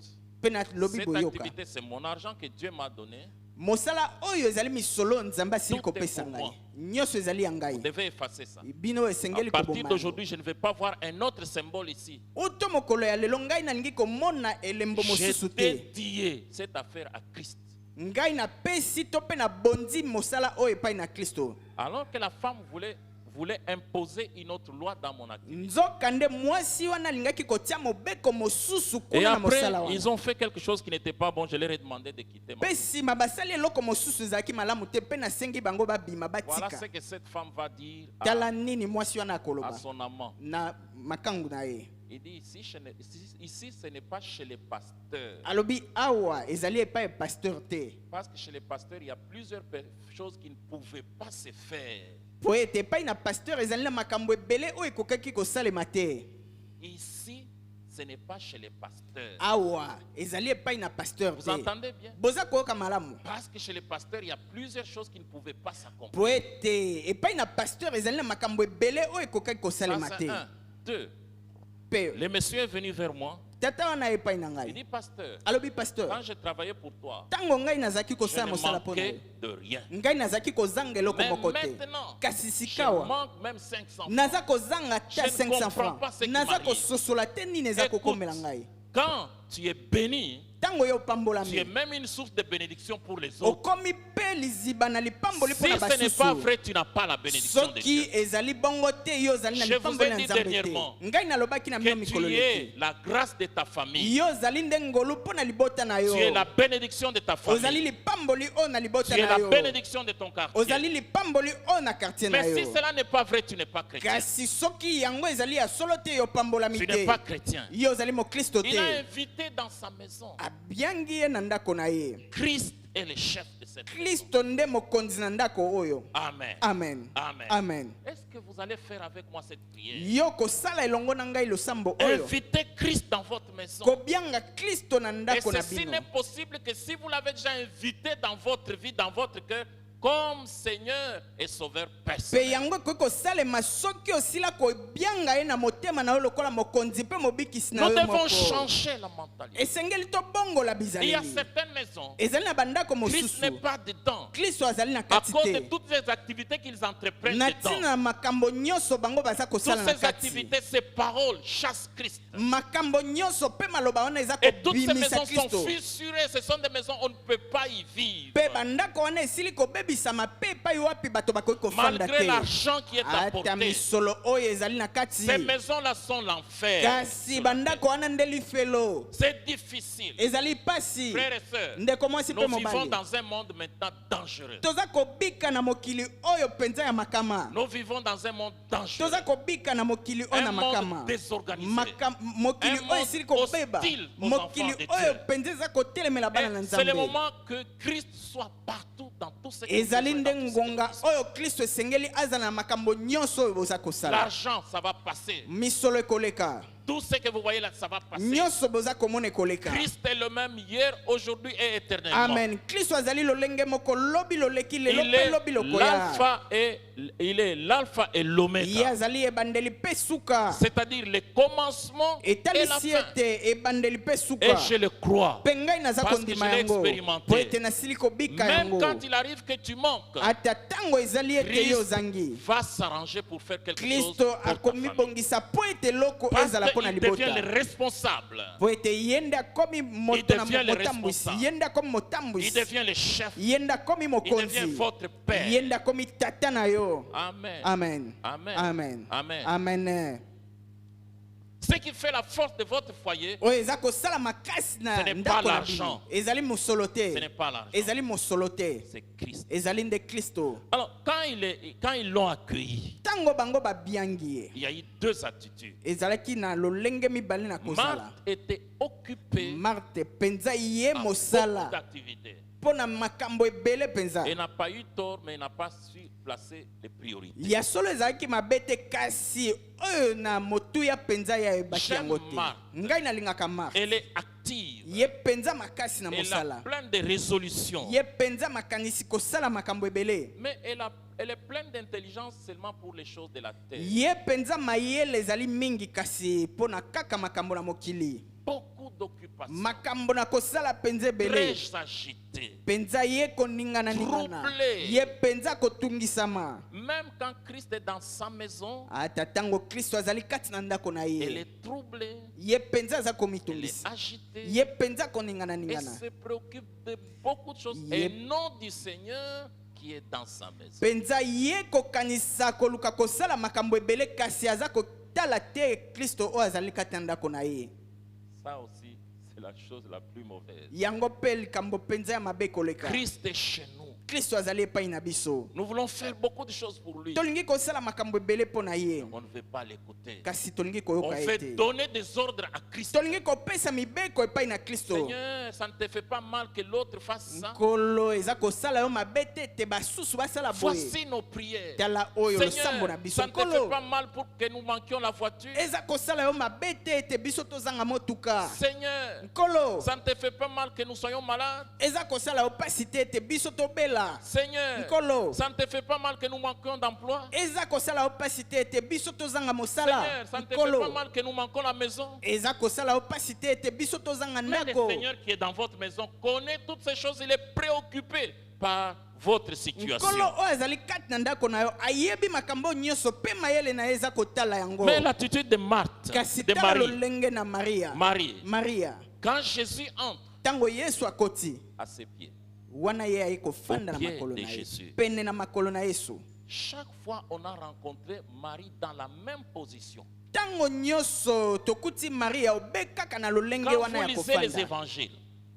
Pe na lobi
cette
boyoka.
activité, c'est mon argent que Dieu m'a donné.
Mosala oyo ezali misolo nzambe asili
Tout est
kopesa
pour
ngai.
moi.
Nyonso ezali ya
Vous
ngai.
devez effacer ça.
Bino
À
esengeli
partir
koboma.
d'aujourd'hui, je ne vais pas voir un autre symbole ici.
Uto mokolo ya lelo ngai nalingi komona elembo
J'ai
mosusu te.
dédié cette affaire à Christ.
Ngai napesi to pe na bondi mosala oyo epai na Kristo.
Alors que la femme voulait imposer une autre loi dans mon activité.
Nzoka nde mwasi wana alingaki kotia mobeko mosusu
Et
kuna na
après,
mosala wana.
ils ont fait quelque chose qui n'était pas bon. Je leur ai demandé de quitter ma
Pe sima basali eloko mosusu ezalaki malamu te pe nasengi bango babima
Voilà ce
batika.
que cette femme va dire
Tala nini mwasi wana
à
akoloba
son amant.
na makangu na ye.
Il dit ici, ce n'est pas chez les pasteurs.
alobi awa ezali epai pasteur te
Parce que chez les pasteurs, il y a plusieurs choses qui ne pouvaient pas se faire.
po ete epai na pasteur ezali na makambo ebele oyo ekokaki kosalema te.
Ici, ce n'est pas chez les pasteurs.
Awa ezali epai na pasteur
Vous
te.
entendez bien?
Boza koyoka malamu
Parce que chez les pasteurs, il y a plusieurs choses qui ne pouvaient pas s'accomplir.
po ete epai na pasteur ezali na makambo ebele oyo ekokaki kosalema
Ça,
te.
c'est un. Deux,
Pe
le monsieur est venu vers moi.
tata wana epai na
Il
ngai
dit, pasteur,
alobi pasteur
quand je travaillais pour toi,
ntango ngai nazalaki
je
kosala
ne
mosala mpo na
manquais
yo
de rien.
ngai nazalaki kozanga eloko
Mais
moko te
maintenant,
kasi
je
sikawa
manque même 500
naza
francs.
kozanga
Je
ta
ne
500
comprends
francs
pas ce qui
naza
m'arrive.
kososola te nini eza
Écoute,
kokomela ngai
quand tu es béni,
ntango yo
tu es
opambolami
même une source de bénédiction pour les autres.
okomi mpe liziba na lipamboli
Si
mpo na
ce n'est pas
basusu
vrai, tu n'as pas la bénédiction de
soki
Dieu.
ezali bongo te yo ozali na
Je vous
lipamboli
ai
na
dit
nzambe te
dernièrement
ngai nalobaki na bino
Que
mikolo
tu
leki
es la grâce de ta famille.
yo ozali nde ngolu mpo na libota na yo
Tu es la bénédiction de ta
ozali
famille.
lipamboli oyo na
Tu
libota
es
na
la
yo
bénédiction de ton quartier.
ozali lipamboli oyo na quartier na
Mais si
yo
cela n'est pas vrai, tu n'es pas chrétien.
kasi soki yango ezali ya solo te yo pambolami
Tu
te
n'es pas chrétien.
yo ozali mokristo
Il a
te
invité dans sa maison.
abiangi ye na ndako na ye
Christ est le chef de cette maison.
kristo nde mokonzi na ndako oyo
Amen.
amen
Amen.
amen
Est-ce que vous allez faire avec moi cette prière?
yo kosala elongo na ngai losambo oyo
Invitez Christ dans votre maison.
kobianga kristo na
Et
ndako na
ceci
bino
n'est possible que si vous l'avez déjà invité dans votre vie, dans votre cœur, comme Seigneur et Sauveur
mpe
personnel.
yango ekoki kosalema soki osila kobianga ye na motema na yo lokola mokonzi mpe mobikisi na
Nous
yo
devons
moko
changer la mentalité.
esengeli tobongola
Il y a
bizaleli
certaines maisons,
ezali na bandako
Christ
mosusu
n'est pas dedans.
kristo azali na
À
kati
cause de
te
toutes les activités qu'ils entreprennent
na
dedans.
ntina na makambo nyonso bango baza kosala
Toutes
na
ces
kati
activités, ces paroles chassent Christ.
makambo nyonso mpe maloba wana eza
Et toutes ces
kobimisa
maisons sont
kristo
fissurées. Ce sont des maisons où on ne peut pas y vivre.
mpe bandako wana esili kobebisama mpe epai wapi bato bakoki kofanda
Malgré
te
l'argent qui est
ata
apporté.
misolo oyo ezali na kati
Ces maisons-là sont l'enfer.
kasi bandako wana nde lifelo
C'est difficile.
ezali pasi
Frères et sœurs,
ndeko mwasi mpe
nous vivons
mobali
dans un monde maintenant dangereux.
toza kobika na mokili oyo mpenza ya makama
Nous vivons dans un monde dangereux.
toza kobika na mokili oyo na
Un monde
makama
désorganisé.
mokili
Un
oyo
monde
esili kobeba
hostile aux
mokili
enfants de
oyo
Dieu.
mpenza eza kotelemela bana na
Et c'est le
nzambe
moment que Christ soit partout dans tout ce que
ezali
vous
nde
faites, dans tout ce que
ngonga
vous faites.
oyo kristo esengeli aza na makambo nyonso oyo boza kosala
L'argent, ça va passer.
misolo ekoleka
Tout ce que vous voyez là, ça va passer.
nyonso boza komona ekoleka
Christ est le même hier, aujourd'hui et éternellement.
amen kristo azali lolenge moko lobi loleki lelo
Il
mpe
est
lobi lokoya
l'alpha et
ye
l'oméga.
azali ebandeli mpe suka
C'est-à-dire le commencement et la
etalisi
fin.
ete ebandeli mpe
Et
suka
je le crois.
mpe ngai naza
Parce que
kondima
je l'ai
yango
expérimenté.
po ete nasili kobika
Même
yango
quand il arrive que tu manques,
ata ntango ezali ete ye
Christ
ozangi
va s'arranger pour faire quelque chose
kristo
pour ta famille.
akomibongisa po ete eloko
Parce
ezala mpo na
qu'il devient
libota
le responsable.
po ete ye nde akomi moto na
devient le
motambwisi
responsable.
ye nde akomi
Il
motambwisi
devient le chef.
ye nde akomi
Il
mokonzi
devient votre
ye
père.
nde akomi tata na yo
Amen.
amen
Amen.
amen
Amen.
amen
Ce qui fait la force de votre foyer,
oyo eza kosala makasi na
Ce n'est
ndako
pas
na
l'argent.
bino ezali mosolo
ce n'est
te
pas l'argent,
ezali mosolo te
c'est Christ.
ezali nde kristo
Alors, quand ils l'ont accueilli,
ntango bango babiangi ye
il y a eu deux attitudes.
ezalaki na lolenge mibale na kozala
Marthe était occupée
marte mpenza ye
à beaucoup
mosala
d'activités.
mpo na makambo ebele mpenza
Elle n'a pas eu tort, mais elle n'a pas su placer les priorités.
ya solo ezalaki mabe te kasi oyo na motuya mpenza ya ebaki yango te
J'aime Marthe.
ngai nalingaka marte
Elle est active.
ye mpenza makasi na
Elle a
mosala
plein de résolutions.
ye mpenza makanisi kosala makambo ebele
Mais elle est pleine d'intelligence seulement pour les choses de la terre.
ye mpenza mayele ezali mingi kasi mpo na kaka makambo na mokili
Beaucoup d'occupations.
makambo na kosala mpenza ebele
Très agitées.
mpenza ye koningana-ningana
Troublé.
ye mpenza kotungisama
Même quand Christ est dans sa maison,
ata ntango kristo azali kati na ndako na
elle
ye
est troublée,
ye mpenza aza
elle est
komitungisa
agitée,
ye mpenza
et
koningana-ningana
se préoccupe de beaucoup de choses et non du Seigneur qui est dans sa maison.
mpenza ye kokanisa koluka kosala makambo ebele kasi aza kotala te kristo oyo azali kati na ndako na ye
Ça aussi, c'est la chose la plus mauvaise.
yango mpe likambo mpenza ya mabe koleka
Christ est chez nous.
Kristo azali epai na biso.
Nous voulons faire beaucoup de choses pour lui.
Tolingi kosala makambo ebele mpo na ye.
On ne veut pas l'écouter.
Kasi tolingi
On
koyoka ye
fait
te.
donner des ordres à Christ.
Tolingi kopesa mibeko epai na Kristo.
Seigneur, ça ne te fait pas mal que l'autre fasse ça.
Nkolo eza kosala yo mabe te ete basusu basala boye.
Voici nos prières.
Tala oyo losambo na
Seigneur,
biso.
ça ne te fait
Nkolo
pas mal pour que nous manquions la voiture.
eza kosala yo mabe te ete biso tozanga motuka.
Seigneur,
Nkolo
ça ne te fait pas mal que nous soyons malades.
eza kosala yo pasi te ete biso tobela.
Seigneur,
Nkolo
ça ne te fait pas mal que nous manquions d'emploi.
eza kosala yo pasi te ete biso tozanga mosala.
Seigneur, ça ne te fait pas
Nkolo
mal que nous manquons la maison.
eza kosala yo pasi te ete biso tozanga
Mais le
ndako.
Seigneur qui est dans votre maison connaît toutes ces choses. Il est préoccupé par votre situation.
Nkolo oyo ezali kati na ndako na yo ayebi makambo nyonso mpe mayele na ye eza kotala yango.
Mais l'attitude de Marthe,
Kasi
de
tala
Marie,
lolenge na Maria. Maria
quand Jésus entre
tango Yesu akoti
à ses pieds,
wana ye aye kofanda na
Au pied
makolo
de
na ye
Jésus.
pene na makolo na Yesu.
chaque fois on a rencontré Marie dans la même position.
Tango nyonso tokuti Maria obe kaka na lolenge
Quand
wana
vous
ya
lisez les
kofanda.
évangiles,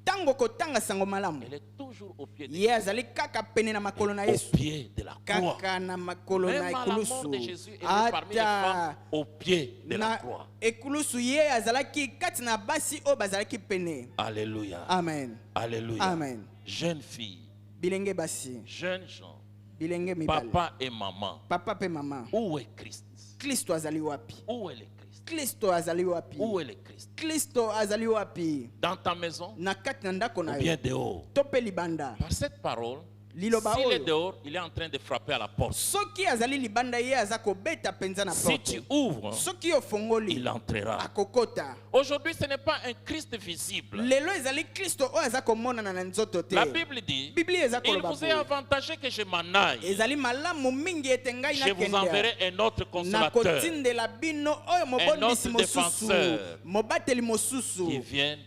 Tango kotanga sango malamu
elle est toujours au pied de
ye azali kaka pene na makolo na
Jésus,
Yesu.
au pied de la croix.
Kaka na makolo na
Même à la mort
ekulusu.
de Jésus, elle est parmi les femmes au pied de la
na
croix.
ekulusu ye azalaki kati na basi oyo bazalaki pene.
Alléluia.
Amen.
Alléluia.
Amen.
Jeune fille,
Bilenge basi,
jeunes gens,
bilenge mibale.
papa et maman,
Papa pe mama.
où est Christ?
Kristo azali wapi?
Où est le Christ?
Kristo azali wapi?
Où est le Christ?
Kristo azali wapi?
Dans ta maison
Na kati na ndako
ou
na
bien
yo.
dehors?
Tope libanda.
Par cette parole,
Liloba
s'il est
oyo.
dehors, il est en train de frapper à la porte.
Soki azali libanda ye azako beta penza na
Si tu
porte.
ouvres,
Soki ofongoli
il entrera.
akokota.
Aujourd'hui, ce n'est pas un Christ visible.
Lelo ezali Kristo oyo azako mona na nzoto te.
La Bible dit,
Biblia eza
il
koloba
vous est
boye.
avantagé que je m'en aille.
Ezali malamu mingi ete ngai
Je vous
nakende.
enverrai un autre
Na
consolateur
kotindela bino oyo mobondisi
autre
mosusu.
défenseur
Mobateli
qui
mosusu.
vienne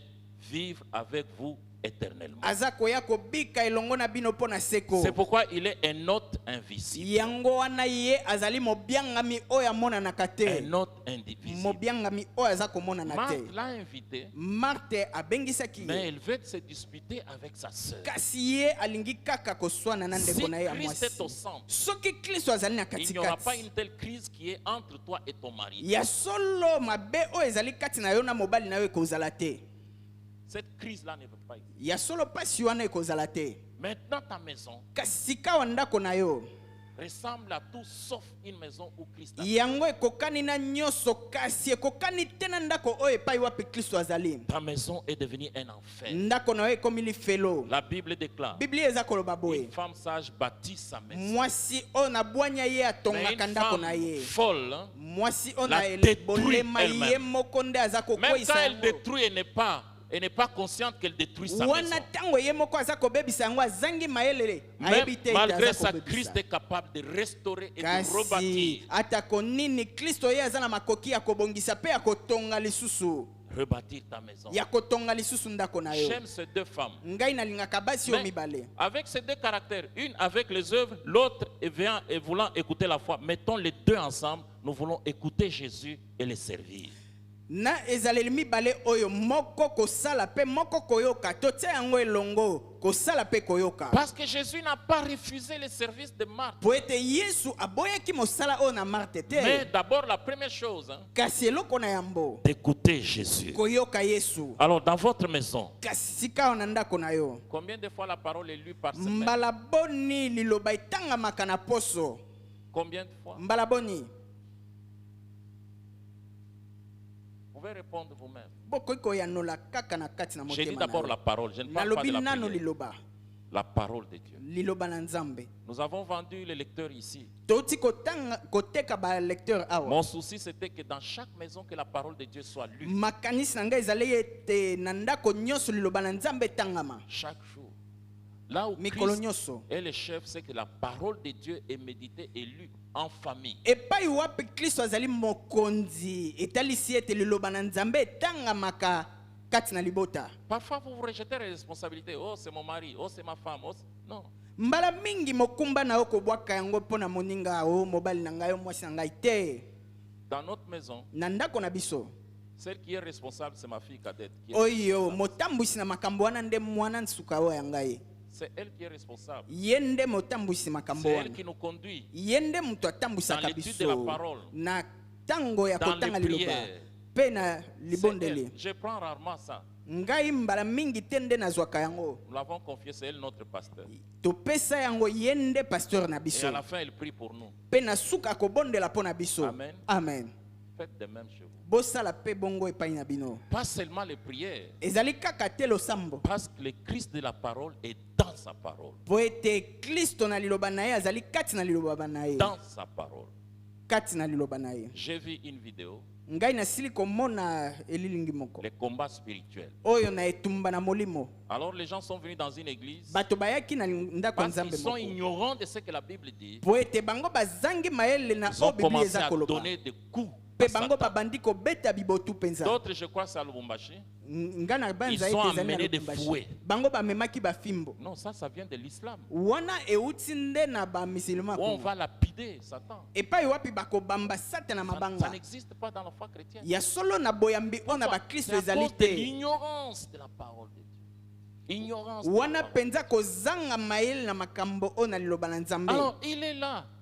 vivre avec vous éternellement.
Aza koya kobika elongo na bino pona seko.
C'est pourquoi il est un hôte invisible,
Yango wana ye azali mobiangami oyo amonanaka te.
un hôte indivisible.
Mobiangami oyo aza komonana te.
Marthe l'a invité,
Marthe abengisaki
mais
ye.
elle veut se disputer avec sa sœur.
Kasi ye alingi kaka koswana na
Si
ndeko na ye ya
Christ est au
mwasi.
centre,
Soki Kristo azali na
il n'y aura pas
katikati.
une telle crise qui est entre toi et ton mari.
Ya solo mabe oyo ezali kati na yo na mobali na yo ekozala te.
Cette crise-là ne veut pas exister.
Ya solo pasi wana ekozala te.
Maintenant, ta maison
Kasi sika wa ndako na yo.
ressemble à tout sauf une maison où Christ a.
Yango ekokani na nyonso kasi ekokani te na ndako oyo epai wapi Kristo azali.
Ta maison est devenue un enfer.
Ndako na yo ekomi lifelo.
La Bible déclare,
Biblia eza koloba boye.
une femme sage bâtit sa maison.
Mwasi oyo na bwanya ye
Mais
atongaka
une
ndako na
femme
ye.
folle, hein,
Mwasi oyo
la
na
détruit
bolema
elle-même.
ye moko nde aza
même
kokweyisa
quand elle
yango.
détruit, elle n'est pas consciente qu'elle détruit sa
Wana
maison.
tango ye moko aza kobebisa yango azangi mayelele
Même
ayebi te ete
malgré
aza
ça,
kobebisa.
Christ est capable de restaurer et de
Kasi
rebâtir.
atako nini Kristo ye aza na makoki ya kobongisa pe ya kotonga lisusu.
Rebâtir ta maison.
Ya kotonga lisusu ndako na yo.
J'aime ces deux femmes.
Ngai nalingaka basi oyo
Mais
mibale.
avec ces deux caractères, une avec les œuvres, l'autre et voulant écouter la foi, mettons les deux ensemble, nous voulons écouter Jésus et le servir.
Na ezaleli mibale oyo moko kosala pe moko koyoka totia yango elongo kosala pe koyoka.
Parce que Jésus n'a pas refusé le service de Marthe.
Po ete Yesu aboyaki mosala oyo na Marte
Mais
te.
d'abord, la première chose, hein,
Kasi eloko na yambo
d'écouter Jésus.
koyoka Yesu.
Alors, dans votre maison,
Kasi sika oyo na ndako na yo.
combien de fois la parole est lue par semaine?
Mbala boni liloba etangamaka na poso.
Combien de fois?
Mbala boni.
Vous pouvez répondre vous-même.
Bokoki koyanola kaka na kati na
J'ai dit
motema na
d'abord
yo.
la parole, je ne parle pas
Nalobi
de la
nano
prière.
liloba.
La parole de Dieu.
Liloba na Nzambe.
Nous avons vendu les lecteurs ici.
Toti kotanga koteka ba lecteur awa.
Mon souci, c'était que dans chaque maison, que la parole de Dieu soit lue.
Makanisi na ngai ezali ete na ndako nyonso liloba na Nzambe etangama.
Chaque jour. Là où
Mikolo
Christ
nyonso.
est le chef, c'est que la parole de Dieu est méditée et lue en famille.
Epai wapi Kristo azali mokonzi etalisi ete liloba na Nzambe etangamaka kati na libota.
Parfois, vous vous rejetez les responsabilités. Oh, c'est mon mari. Oh, c'est ma femme. Oh, non.
Mbala mingi mokumba na yo kobwaka yango mpona moninga o mobali na ngai o mwasi na ngai te.
Dans notre maison,
Na ndako na biso.
celle qui est responsable, c'est ma fille cadette.
Oyo motambwisi na makambo wana nde mwana nsuka oyo ya ngai.
C'est elle qui est responsable.
ye nde motambwisi makambo
C'est elle
wana
qui nous conduit
ye nde moto atambwisaka
dans l'étude de la
biso
parole,
na ntango ya
dans
kotanga
les
liloba
prières.
mpe na
C'est
libondeli
elle. Je prends rarement ça.
ngai mbala mingi te nde nazwaka yango
Nous l'avons confié, c'est elle notre pasteur.
topesa yango ye nde pasteur na
Et
biso
à la fin, elle prie pour nous.
mpe na suka akobondela mpo na biso
Amen.
amen
Faites de même chez vous.
bosala mpe bongo epai na bino
Pas seulement les prières,
ezali kaka te losambo
parce que le Christ de la parole est dans sa parole.
po ete kristo na liloba na ye azali kati na liloba na ye
Dans sa parole.
kati na liloba na ye
J'ai vu une vidéo,
ngai nasili komona elilingi moko
les combats spirituels.
oyo na etumba na molimo
Alors les gens sont venus dans une église
bato bayaki na ndako ya
parce qu'ils
nzambe
sont
moko
ignorants de ce que la Bible dit.
po ete bango bazangi mayele na
Ils
oyo
ont
biblia
commencé
eza
à
koloba
donner des coups.
mpe
à
bango
Satan.
babandi kobeta bibotu mpenza
D'autres, je crois, c'est à Lubumbashi.
nga na banza
Ils sont
ete ezali na
amenés de
Lubumbashi.
fouet.
bango bamemaki bafimbo
Non, ça vient de l'islam.
wana euti nde na bamisilima
Où on va lapider Satan.
epai wapi bakobamba sata na
Ça
mabanga
n'existe pas dans la foi chrétienne.
ya solo na boyambi oyo na
C'est
bakristo
à
ezali
cause de
te
l'ignorance de la parole de Dieu. Ignorance. de la
wana
parole.
mpenza kozanga mayele na makambo oyo na liloba na nzambe
Alors,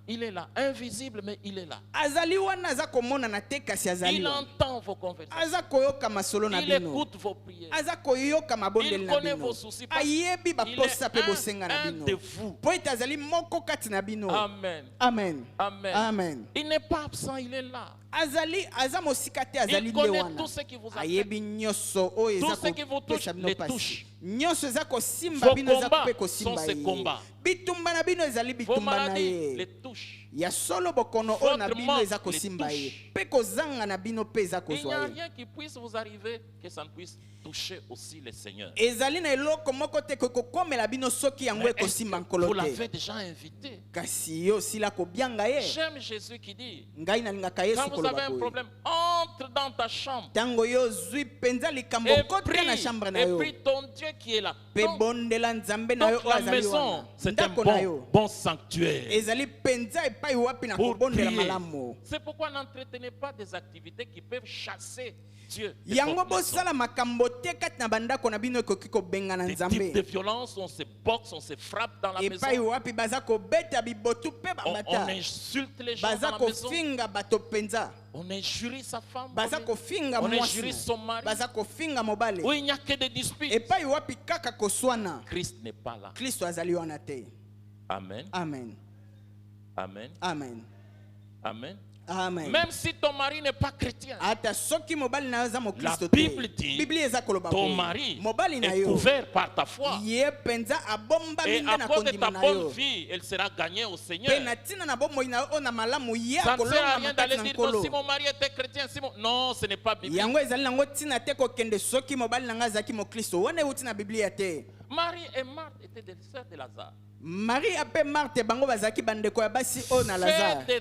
il est là, invisible, mais il est là.
azali wana aza komonana te kasi azali
Il
wana.
entend vos conversations.
aza koyoka masolo na
Il
bino
écoute vos prières.
aza koyoka mabondeli
Il
na
connaît
bino
vos soucis. parce
ayebi
qu'il
baposa
est
mpe bosenga na
un
bino
de vous.
po ete azali moko kati na bino
Amen.
amen
Amen.
amen
Il n'est pas absent, il est là.
azali aza mosika te azali
Il
nde
connaît
wana
tout ce qui vous affecte.
ayebi nyonso oyo
Tout
eza
ce qui vous touche,
kopesa bino
les
pasi
touche.
nyonso eza kosimba
Vos
bino eza
combats
mpe
sont
kosimba
ses
ye
combats.
bitumba na bino ezali
Vos
bitumba na
maladies les
ye
touchent.
ya solo bokono oyo na
Votre
bino
mort
eza
les
kosimba ye
touche.
mpe kozanga na bino mpe eza
Il n'y a
kozwa ye
rien qui puisse vous arriver que ça ne puisse toucher aussi le Seigneur.
ezali na eloko moko te kokomela bino soki yango
Mais est-ce
ekosimba
que
nkolo
vous
te
l'avez déjà invité.
kasi yo osila kobianga ye
J'aime Jésus qui dit,
ngai nalingaka yesu
quand vous
koloba
avez un
boye
problème, entre dans ta chambre.
ntango yo ozwi mpenza likambo
Et
kota na chambre na yo
prie ton Dieu qui est là.
mpe
Donc,
bondela nzambe na yo
donc
oyo
la
azali
maison,
wana
c'est un
ndako na yo
bon sanctuaire.
ezali mpenza epai wapi na
Pour
kobondela
prier.
malamu
C'est pourquoi n'entretenez pas des activités qui peuvent chasser Dieu. de
yango
votre maison.
bosala makambo te kati na bandako na bino ekoki kobengana
Des types de
nzambe
violence, on se boxe, on se frappe dans la
epai
maison.
wapi baza kobeta bibotu mpe
On
bambata
insulte les gens
baza
dans la maison.
kofinga bato mpenza
On injurie sa femme.
baza kofinga
On
mwasi
injurie son mari.
baza kofinga mobale
Où il n'y a que des disputes.
epai wapi kaka koswana
Christ n'est pas là.
kristo azali wana te
Amen.
amen
Amen.
amen
Amen.
amen
Même si ton mari n'est pas chrétien,
ata soki mobali na yo aza mokristo
La
te
Bible dit,
biblia eza koloba
ton
boye.
mari
mobali na
est
yo
couvert par ta foi.
ye mpenza abombami
Et
nde
à
na
cause de
kondima
ta
na
bonne
yo
vie, elle sera gagnée au
mpe
Seigneur.
na ntina na bomoi na yo oyo na malamu ye
Ça ne sert à
akolonga
rien
makati
d'aller
na
dire que
nkolo
si mon mari était chrétien, si mon... Non, ce n'est pas biblique.
yango ezali nango ntina te kokende soki mobali na ngai azalaki mokristo wana euti na biblia te
Marie et Marthe étaient des sœurs de Lazare.
marie ape marte bango bazalaki bandeko ya basi oyo na lazare
Fais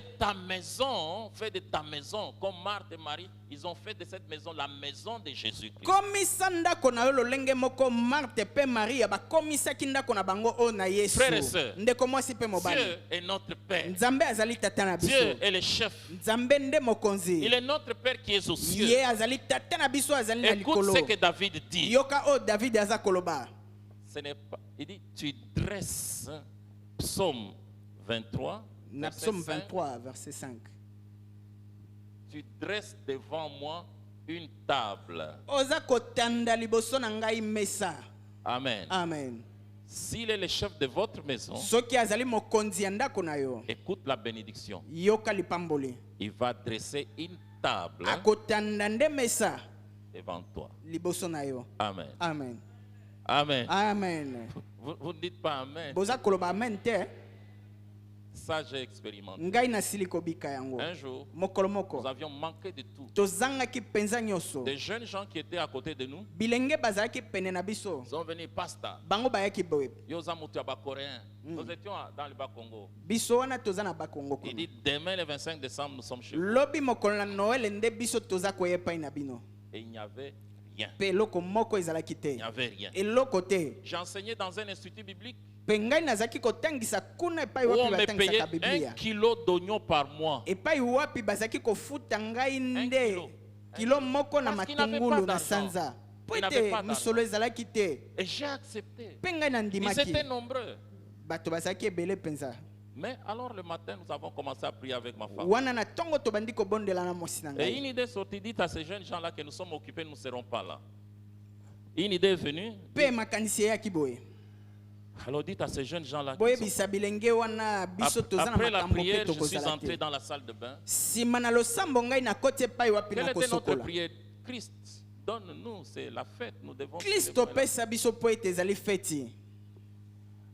de ta maison, comme Marthe et Marie, ils ont fait de cette maison la maison de Jésus-Christ.
komisa ndako na yo lolenge moko marte mpe maria bakomisaki ndako na bango oyo na yesu
Frères et sœurs,
ndeko mwasi mpe mobali
Dieu est notre Père.
nzambe azali tata na
Dieu
biso
est le chef.
nzambe nde mokonzi
Il est notre Père qui est aux cieux.
ye azali tata na biso azali na
Écoute
likolo
ce que David dit.
yoka oyo david aza koloba
Ce n'est pas. Il dit, tu dresses, psaume 23,
na
verset
psaume
5,
23 verset 5
tu dresses devant moi une table.
oza kotanda liboso na ngai mesa
Amen.
amen
S'il est le chef de votre maison,
soki azali mokonzi ya ndako na yo
écoute la bénédiction.
yoka lipamboli
Il va dresser une table
akotanda nde mesa
devant toi.
liboso na yo
Amen.
amen
Amen.
amen
Vous ne dites pas Amen.
boza koloba amen te
Ça, j'ai expérimenté.
ngai nasili kobika yango
Un jour,
mokolo
nous
moko
avions manqué de tout.
tozangaki mpenza nyonso
Des jeunes gens qui étaient à côté de nous,
bilenge bazalaki pene na biso
ils sont venus, pasteur.
bango bayaki boye
Yosa Moutiaba coréen. Nous étions dans le Bas-Congo.
biso wana toza na bakongo
Il
kuna
dit demain le 25 décembre, nous sommes chez vous.
lobi mokolo na noel nde biso toza koya epai na bino
Et il n'y avait rien.
mpe eloko moko ezalaki
Il
te
n'y avait rien.
eloko te
J'ai enseigné dans un institut biblique
mpe ngai nazalaki kotangisa kuna epai
où
wapi
on me payait
batangisaka
1
biblia
kilo d'oignon par mois.
epai wapi bazalaki kofuta ngai nde
kilo.
kilo moko na
Parce qu'il n'avait
matungulu
pas
na
d'argent.
sanza
Il
po
n'avait
ete
pas
mosolo
d'argent.
ezalaki te
Et j'ai accepté.
mpe ngai
Ils
nandimaki
étaient nombreux.
bato bazalaki ebele mpenza
Mais alors le matin, nous avons commencé à prier avec ma femme.
wana na ntongo tobandi kobondela na mwasi na
Et
ngai
une idée sortie, dites à ces jeunes gens-là que nous sommes occupés, nous ne serons pas là. Une idée est venue.
mpe makanisi eyaki boye
Alors dites à ces jeunes gens-là.
boyebisa bilenge wana biso toza na
Après la
makambo mpe
prière, je suis
tokozala
entré
te
dans la salle de bain.
nsima na losambo ngai nakoti epai wapi
Quelle
na
était notre
kosokola
prière? Christ, donne-nous, c'est la fête, nous devons.
kristo
célébrer la-
opesa biso po ete ezali feti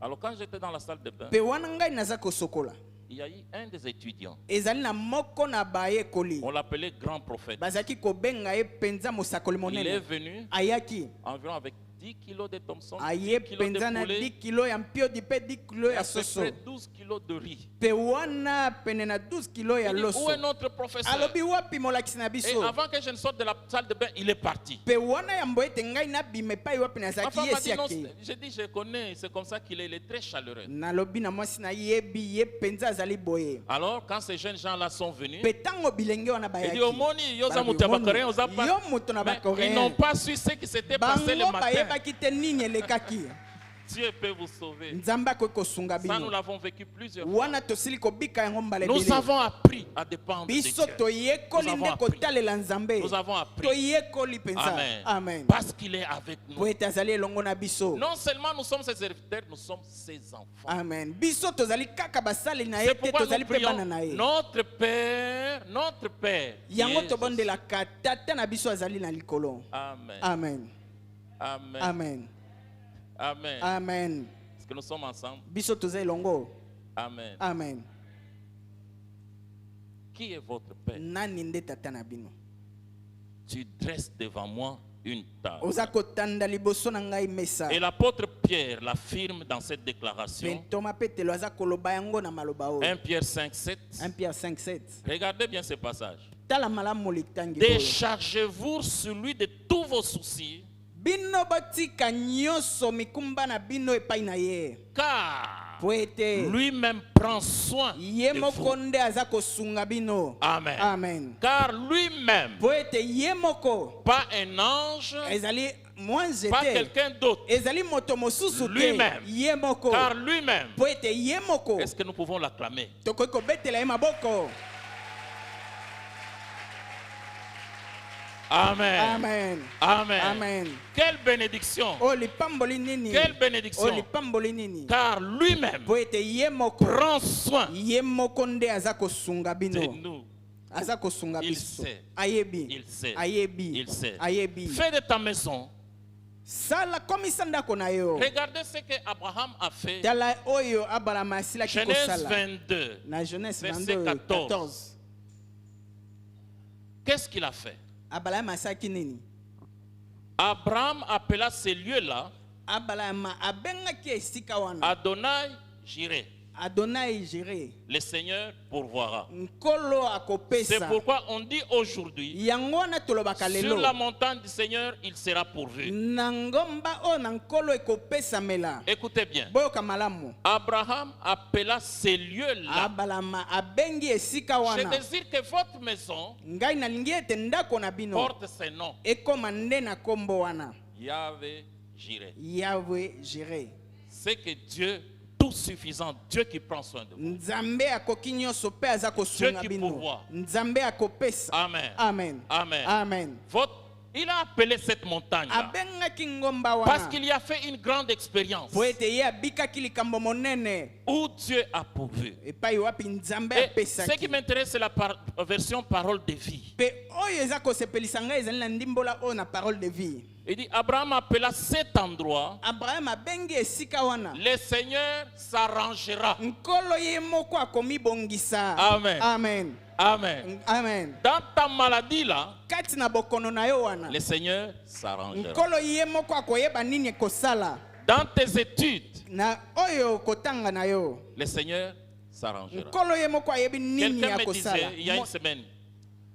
Alors quand j'étais dans la salle de bain,
mpe wana ngai naza kosokola
il y a eu un des étudiants.
ezali na moko na bayekoli
On l'appelait grand prophète.
bazalaki kobenga ye mpenza mosakoli
Il est
monene
venu
ayaki
environ avec 10 kilos de Thompson,
aye
10 kilos de
mpenza na
poulet,
10 kilo ya mpiodi mpe 10 kilo
et
ya
à peu
soso
près 12 kilos de riz.
mpe wana pene na 12 kilo ya
Il dit,
loso
où est notre professeur?
alobi wapi molakisi na
Et
biso
avant que je ne sorte de la salle de bain, il est parti.
mpe wana yambo ete ngai nabima epai wapi
Ma
nazalaki
femme
ye
m'a
esi
dit non,
akei
j'ai dit je connais, c'est comme ça qu'il est, il est très chaleureux.
nalobi na mwasi nayebi ye mpenza azali boye
Alors quand ces jeunes gens-là sont venus,
mpe ntango bilenge wana
il dit
bayaki
Omoni, yoza
Balobi,
mutu ya
"Omoni,
bacoréen, oza pas."
yo moto na
Mais ils
bacoréen
n'ont pas su ce qui s'était passé le
bango
matin.
bayebaki te nini elekaki
Dieu peut vous sauver.
nzambe akoki kosunga
Ça, nous
bino
l'avons vécu plusieurs fois.
wana tosili kobika yango mbala
Nous
ebele
avons appris à dépendre de
biso
Dieu.
toyekoli
Nous avons
nde
appris.
kotalela nzambe
Nous avons appris.
toyekoli mpenza
Amen.
amen
Parce qu'il est avec
po
nous.
ete azali elongo na biso
Non seulement nous sommes ses serviteurs, nous sommes ses enfants.
amen biso tozali kaka basali na ye
C'est
te
pourquoi
tozali
nous
mpe bana
prions
na ye
notre Père, notre Père.
yango
Jésus.
tobondelaka tata na biso azali na likolo
Amen.
amen
Amen.
amen
Amen.
amen
Est-ce que nous sommes ensemble?
biso toza elongo
Amen.
amen
Qui est votre Père?
nani nde tata na bino
Tu dresses devant moi une table.
oza kotanda liboso na ngai mesa
Et l'apôtre Pierre l'affirme dans cette
mpe
déclaration.
ntoma petelo aza koloba yango na maloba
1
oyo
Pierre 5, 7.
1 Pierre 5 7
Regardez bien ce passage.
tala malamu litangi oyo
Déchargez-vous sur lui de tous vos soucis,
bino botika nyonso mikumba na bino epai na ye
car
po ete
lui-même prend soin
ye
de
moko
vous.
nde aza kosunga bino
Amen.
amen
Car lui-même,
po ete ye moko
pas un ange,
ezali mwanze
pas
te
quelqu'un d'autre,
ezali moto mosusu te
Lui-même.
ye moko
car lui-même.
po ete ye moko
Est-ce que nous pouvons l'acclamer?
tokoki kobetela ye maboko
Amen.
amen
Amen.
amen
Quelle bénédiction.
o lipamboli nini
Quelle
o
bénédiction.
lipamboli nini
Car lui-même
po ete ye moko
prend soin
ye moko nde aza kosunga
de
bino
nous.
aza kosunga
Il
biso
sait.
ayebi
Il sait.
ayebi
Il sait.
ayebi
Fais de ta maison.
sala komisa ndako na yo
Regardez ce que Abraham a fait.
tala oyo abalama asilaki
Genèse
kosala
22.
na Genèse
Verset
22
14.
14
Qu'est-ce qu'il a fait?
abalama asalaki nini
Abraham appela ces lieux-là
abalama abengaki esika wana
Adonai Jireh.
adonai jire
Le Seigneur pourvoira.
nkolo
C'est
akopesa
pourquoi on dit aujourd'hui,
yango wana tolobaka
sur
lelo
la montagne du Seigneur, il sera pourvu.
na ngomba oyo na nkolo ekopesamela
Écoutez bien.
boyoka malamu
Abraham appela ces lieux-là.
abalama abengi esika
Je
wana
désire que votre maison
ngai nalingi ete ndako na bino
porte ce nom.
ekoma nde na nkombo wana
Yahvé Jireh.
yawe jire
C'est que Dieu tout suffisant, Dieu qui prend soin de vous.
nzambe akoki nyonso mpe aza kosunga
Dieu qui
bino
pourvoit.
nzambe akopesa
Amen.
amen
Amen.
amen
Il a appelé cette montagne-là
abengaki ngomba
parce
wana
qu'il y a fait une grande expérience
po ete ye abikaki likambo monene
où Dieu a pourvu.
epai wapi nzambe
Et ce qui
apesaki
m'intéresse, c'est la version parole de vie.
mpe oyo eza kosepelisa ngai ezali na ndimbola oyo na parole de vie
Il dit, Abraham appela cet endroit,
abraham abengi esika wana
le Seigneur s'arrangera.
nkolo ye moko akomibongisa
Amen.
amen
Amen.
amen
Dans ta maladie là,
kati na bokono na yo wana
le Seigneur s'arrangera.
nkolo ye moko akoyeba nini ekosala
Dans tes études,
na oyo kotanga na yo
le Seigneur s'arrangera.
nkolo ye moko ayebi nini
Quelqu'un me
akosala
disait il y a une semaine,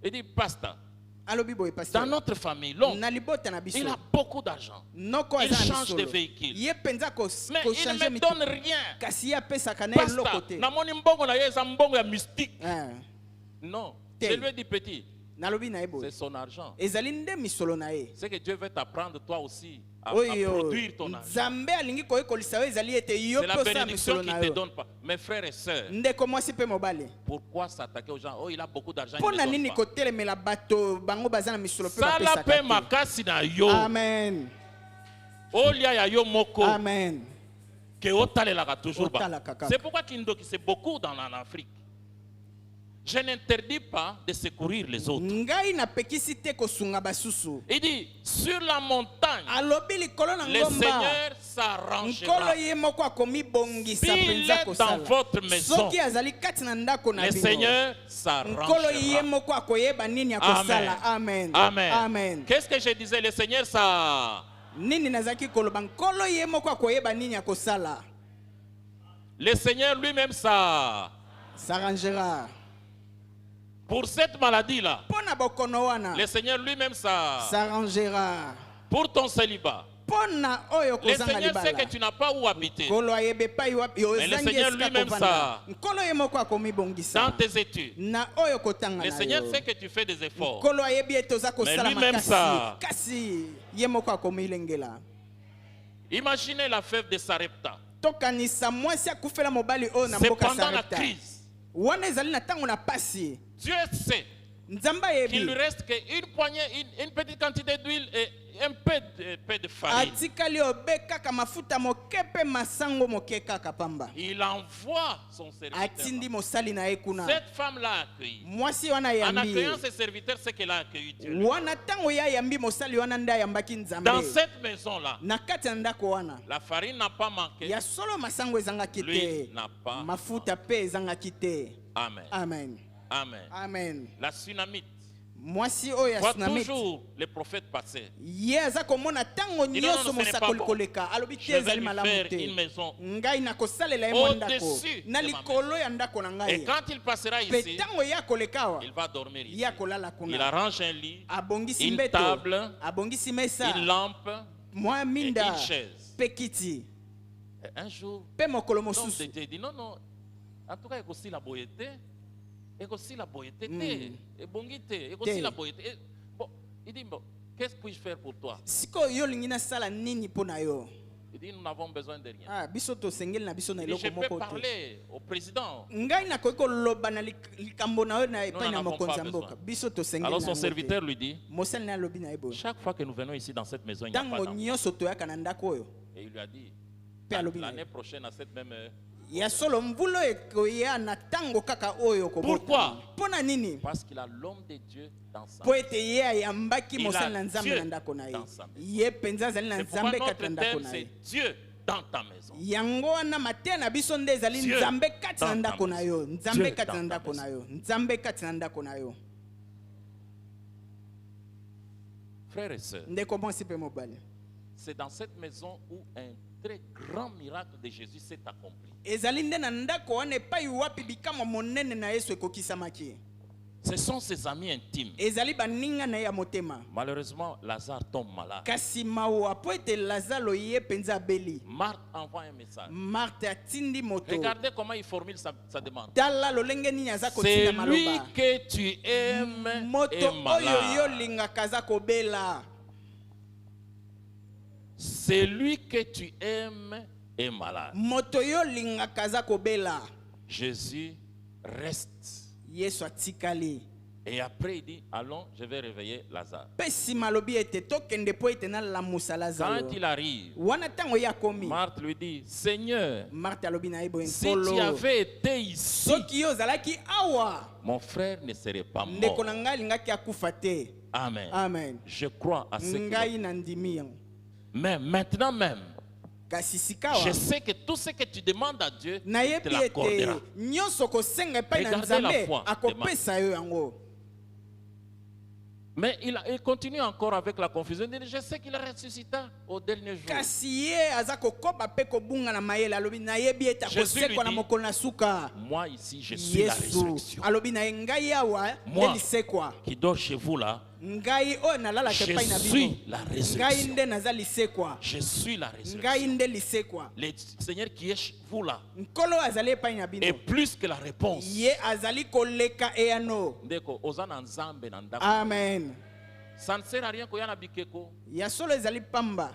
il dit, Pasteur,
alobi boye
dans
pasteur
notre famille, l'homme,
na libota na biso
il a beaucoup d'argent.
noko
Il
aza na
change de
misolo
véhicule.
ye mpenza
Mais il ne
kochange
me donne rien.
kasi ye apesaka na ye eloko
Pasteur,
te
namoni mbongo na ye eza mbongo ya mystique.
Eh,
Non.
Te.
Je lui ai dit, petit,
nalobi na ye
C'est
boye
son argent.
ezali nde misolo na ye
C'est que Dieu veut t'apprendre toi aussi à
oyo
produire ton argent.
nzambe alingi koyekolisa yo ezali ete yo
C'est la
mpe osala
bénédiction
misolo
qui
na
te
yo
donne pas. Mes frères et sœurs,
ndeko mwasi mpe mobali
pourquoi s'attaquer aux gens? Oh, il a beaucoup d'argent, il
mpo
ne
na
donne
nini
pas.
kotelemela bato bango baza na misolo mpe
Sala
bapesaka
pe
te
makasi na yo.
amen
Olia ya yo moko.
amen
Que otalelaka toujours ba.
Otalaka kaka.
C'est pourquoi Kindoki, c'est beaucoup en Afrique. Je n'interdis pas de secourir les autres.
ngai napekisi te kosunga basusu
Il dit, sur la montagne,
alobi likolo na
le
ngomba
Seigneur
nkolo
s'arrangera.
ye moko akomibongisa
S'il
mpenza
est dans votre
kosala
maison,
soki azali kati na ndako na
le
bino
Seigneur
nkolo ye
s'arrangera.
moko akoyeba nini akosala amen
Amen.
amen
Qu'est-ce que je disais? Le Seigneur ça.
nini nazalaki koloba nkolo ye moko akoyeba nini akosala
Le Seigneur lui-même ça.
s'arrangera
Pour cette maladie-là,
mpo na bokono wana
le Seigneur lui-même ça.
s'arrangera
Pour ton célibat,
mpo na oyo
le
kozanga
Seigneur sait que
libala
tu n'as pas où habiter.
nkolo ayeba epai wapi yo
Mais le
ozangi
Seigneur
esika
lui-même
kovanda
ça.
nkolo ye moko
Dans
akomibongisa
tes études,
na oyo kotanga
le
na
Seigneur
yo
sait que tu fais des efforts.
nkolo ayebi ete oza kosala
lui-même ça.
makasi kasi ye moko akomilengela
Imaginez la fève de Sarepta.
tokanisa mwasi akufela mobali oyo na
C'est
mboka
pendant la
sarepta
crise.
wana ezali na ntango na pasi
Dieu sait
nzambe
qu'il lui
ayebi
reste qu'une poignée, une petite quantité d'huile et un peu de farine.
atikali obe kaka mafuta moke mpe masango moke kaka pamba
Il envoie son serviteur.
atindi mosali na ye kuna
Cette femme l'a accueilli.
mwasi wana
En
ayambi
accueillant
ye
ses serviteurs, c'est qu'elle a accueilli Dieu.
wana ntango ye ayambi mosali wana nde ayambaki nzambe
Dans cette maison-là,
na kati ya ndako wana
la farine n'a pas manqué.
ya solo masango ezangaki te
L'huile n'a pas.
mafuta mpe ezangaki te
Amen.
amen
Amen.
amen
La tsunamite.
mwasi oyo ya
Voit
tsunamite
toujours les prophètes passer.
ye aza komona ntango
Dis non, non,
nyonso
ce n'est pas
mosakoli
bon.
koleka alobi
Je
te
vais
ezali
lui
malamu
faire
te
une maison.
ngai nakosalela ye mwa ndako
Au-dessus
na
de ma
likolo ya ndako na
Et
ngai
quand il passera
mpe
ici,
ntango ye akoleka awa
il va dormir ici.
ye akolala
Il
kuna
arrange un lit,
abongisi
une
mbeto
table,
abongisi mesa
une lampe
mwa
et
minda
une chaise.
mpe kiti
Et un jour,
mpe mokolo
l'homme de
mosusu
Dieu dit non, non. En tout cas, il y a aussi la boyauté. Il y a aussi la boyauté. Et bongité. Il y a aussi la boyauté. Bon, il dit, bon, qu'est-ce que puis-je faire pour toi?
sikoyo yo olingi nasala nini mpo na yo
Il dit, nous n'avons besoin de rien.
biso tosengeli na biso na
Il dit, je
eloko
peux
moko te
parler au président.
ngai nakoki koloba na likambo na yo na epai
n'en
na
avons
mokonzi
pas
ya mboka
besoin.
biso tosengeli
Alors
na
son
yango
serviteur
te
lui dit,
mosali na alobi na ye boye
chaque fois que nous venons ici dans cette maison, il n'y a pas
ntango
d'enfant.
nyonso toyaka na ndako oyo
Et il lui a dit,
Pe alobi na
l'année
ye.
prochaine à cette même heure,
ya solo mvula oyo ekoya na ntango kaka oyo
Pourquoi?
mpo na nini
parce qu'il a l'homme de Dieu dans sa
mpo
main.
ete ye ayambaki
Il a
mosali na nzambe
Dieu
na ndako na ye
dans sa maison.
ye mpenza azali na
C'est pourquoi
nzambe kati
notre
na ndako
thème,
na
c'est
ye
Dieu dans ta maison.
yango wana mateya na biso nde ezali
Dieu
nzambe kati na
dans
ndako
ta
na
maison.
yo nzambe
Dieu
kati
dans
na
ta
ndako na
maison.
yo nzambe kati na ndako na yo
Frères et sœurs,
ndeko mwasi mpe mobali
c'est dans cette maison où un très grand miracle de Jésus s'est accompli.
ezali nde na ndako wana epai wapi bikamwa monene na yesu ekokisamaki
Ce sont ses amis intimes.
ezali baninga na ye ya motema
Malheureusement, Lazare tombe malade.
kasi mawa mpo ete lazaro ye mpenza abeli
Marthe envoie un message.
marte atindi moto
Regardez comment il formule sa demande.
tala lolenge nini aza
C'est
kotinda
lui
maloba
que tu aimes
moto
est
oyo yo
malade.
olingaka aza kobela
C'est lui que tu aimes est malade.
moto yo olingaka aza kobela
Jésus reste.
yesu atikali
Et après, il dit, allons, je vais réveiller Lazare.
mpe nsima alobi ete tokende mpo ete nalamusa lazaro
Quand il arrive,
wana ntango ye akomi
Marthe lui dit, Seigneur,
marte alobi na ye boye
si tu
nkolo
avais été ici,
soki yo ozalaki awa
mon frère ne serait pas
ndeko
mort.
na ngai alingaki akufa te
Amen.
amen
Je crois à ce
ngai
qu'il
na ndimi yango
Mais maintenant même,
kasi sika
je
awa
sais que tout ce que tu demandes à Dieu, il te
nayebi ete
l'accordera.
nyonso kosenga epai na
Regardez la
nzambe
foi,
akopesa yo yango
Mais il continue encore avec la confusion. Il dit, je sais qu'il ressuscita au dernier jour.
kasi ye aza kokoba mpe kobunga na mayele alobi nayebi ete
Jésus lui
akosekwa na
dit,
mokolo na suka
Moi ici, je suis la
yesu
résurrection.
alobi na ye ngai awa
Moi.
nde lisekwa
Qui dort chez vous là,
ngai oyo nalalaka
Je
epai na
suis
bino
la
ngai
résurrection.
nde naza lisekwa
Je suis la résurrection.
ngai nde lisekwa
Le Seigneur qui est chez vous là
nkolo oyo azali epai na
est
bino
plus que la réponse.
ye azali koleka eyano.
Ndeko oza na nzambe na ndako.
Amen.
Ça ne sert à rien koya na bikeko.
Ya solo ezali pamba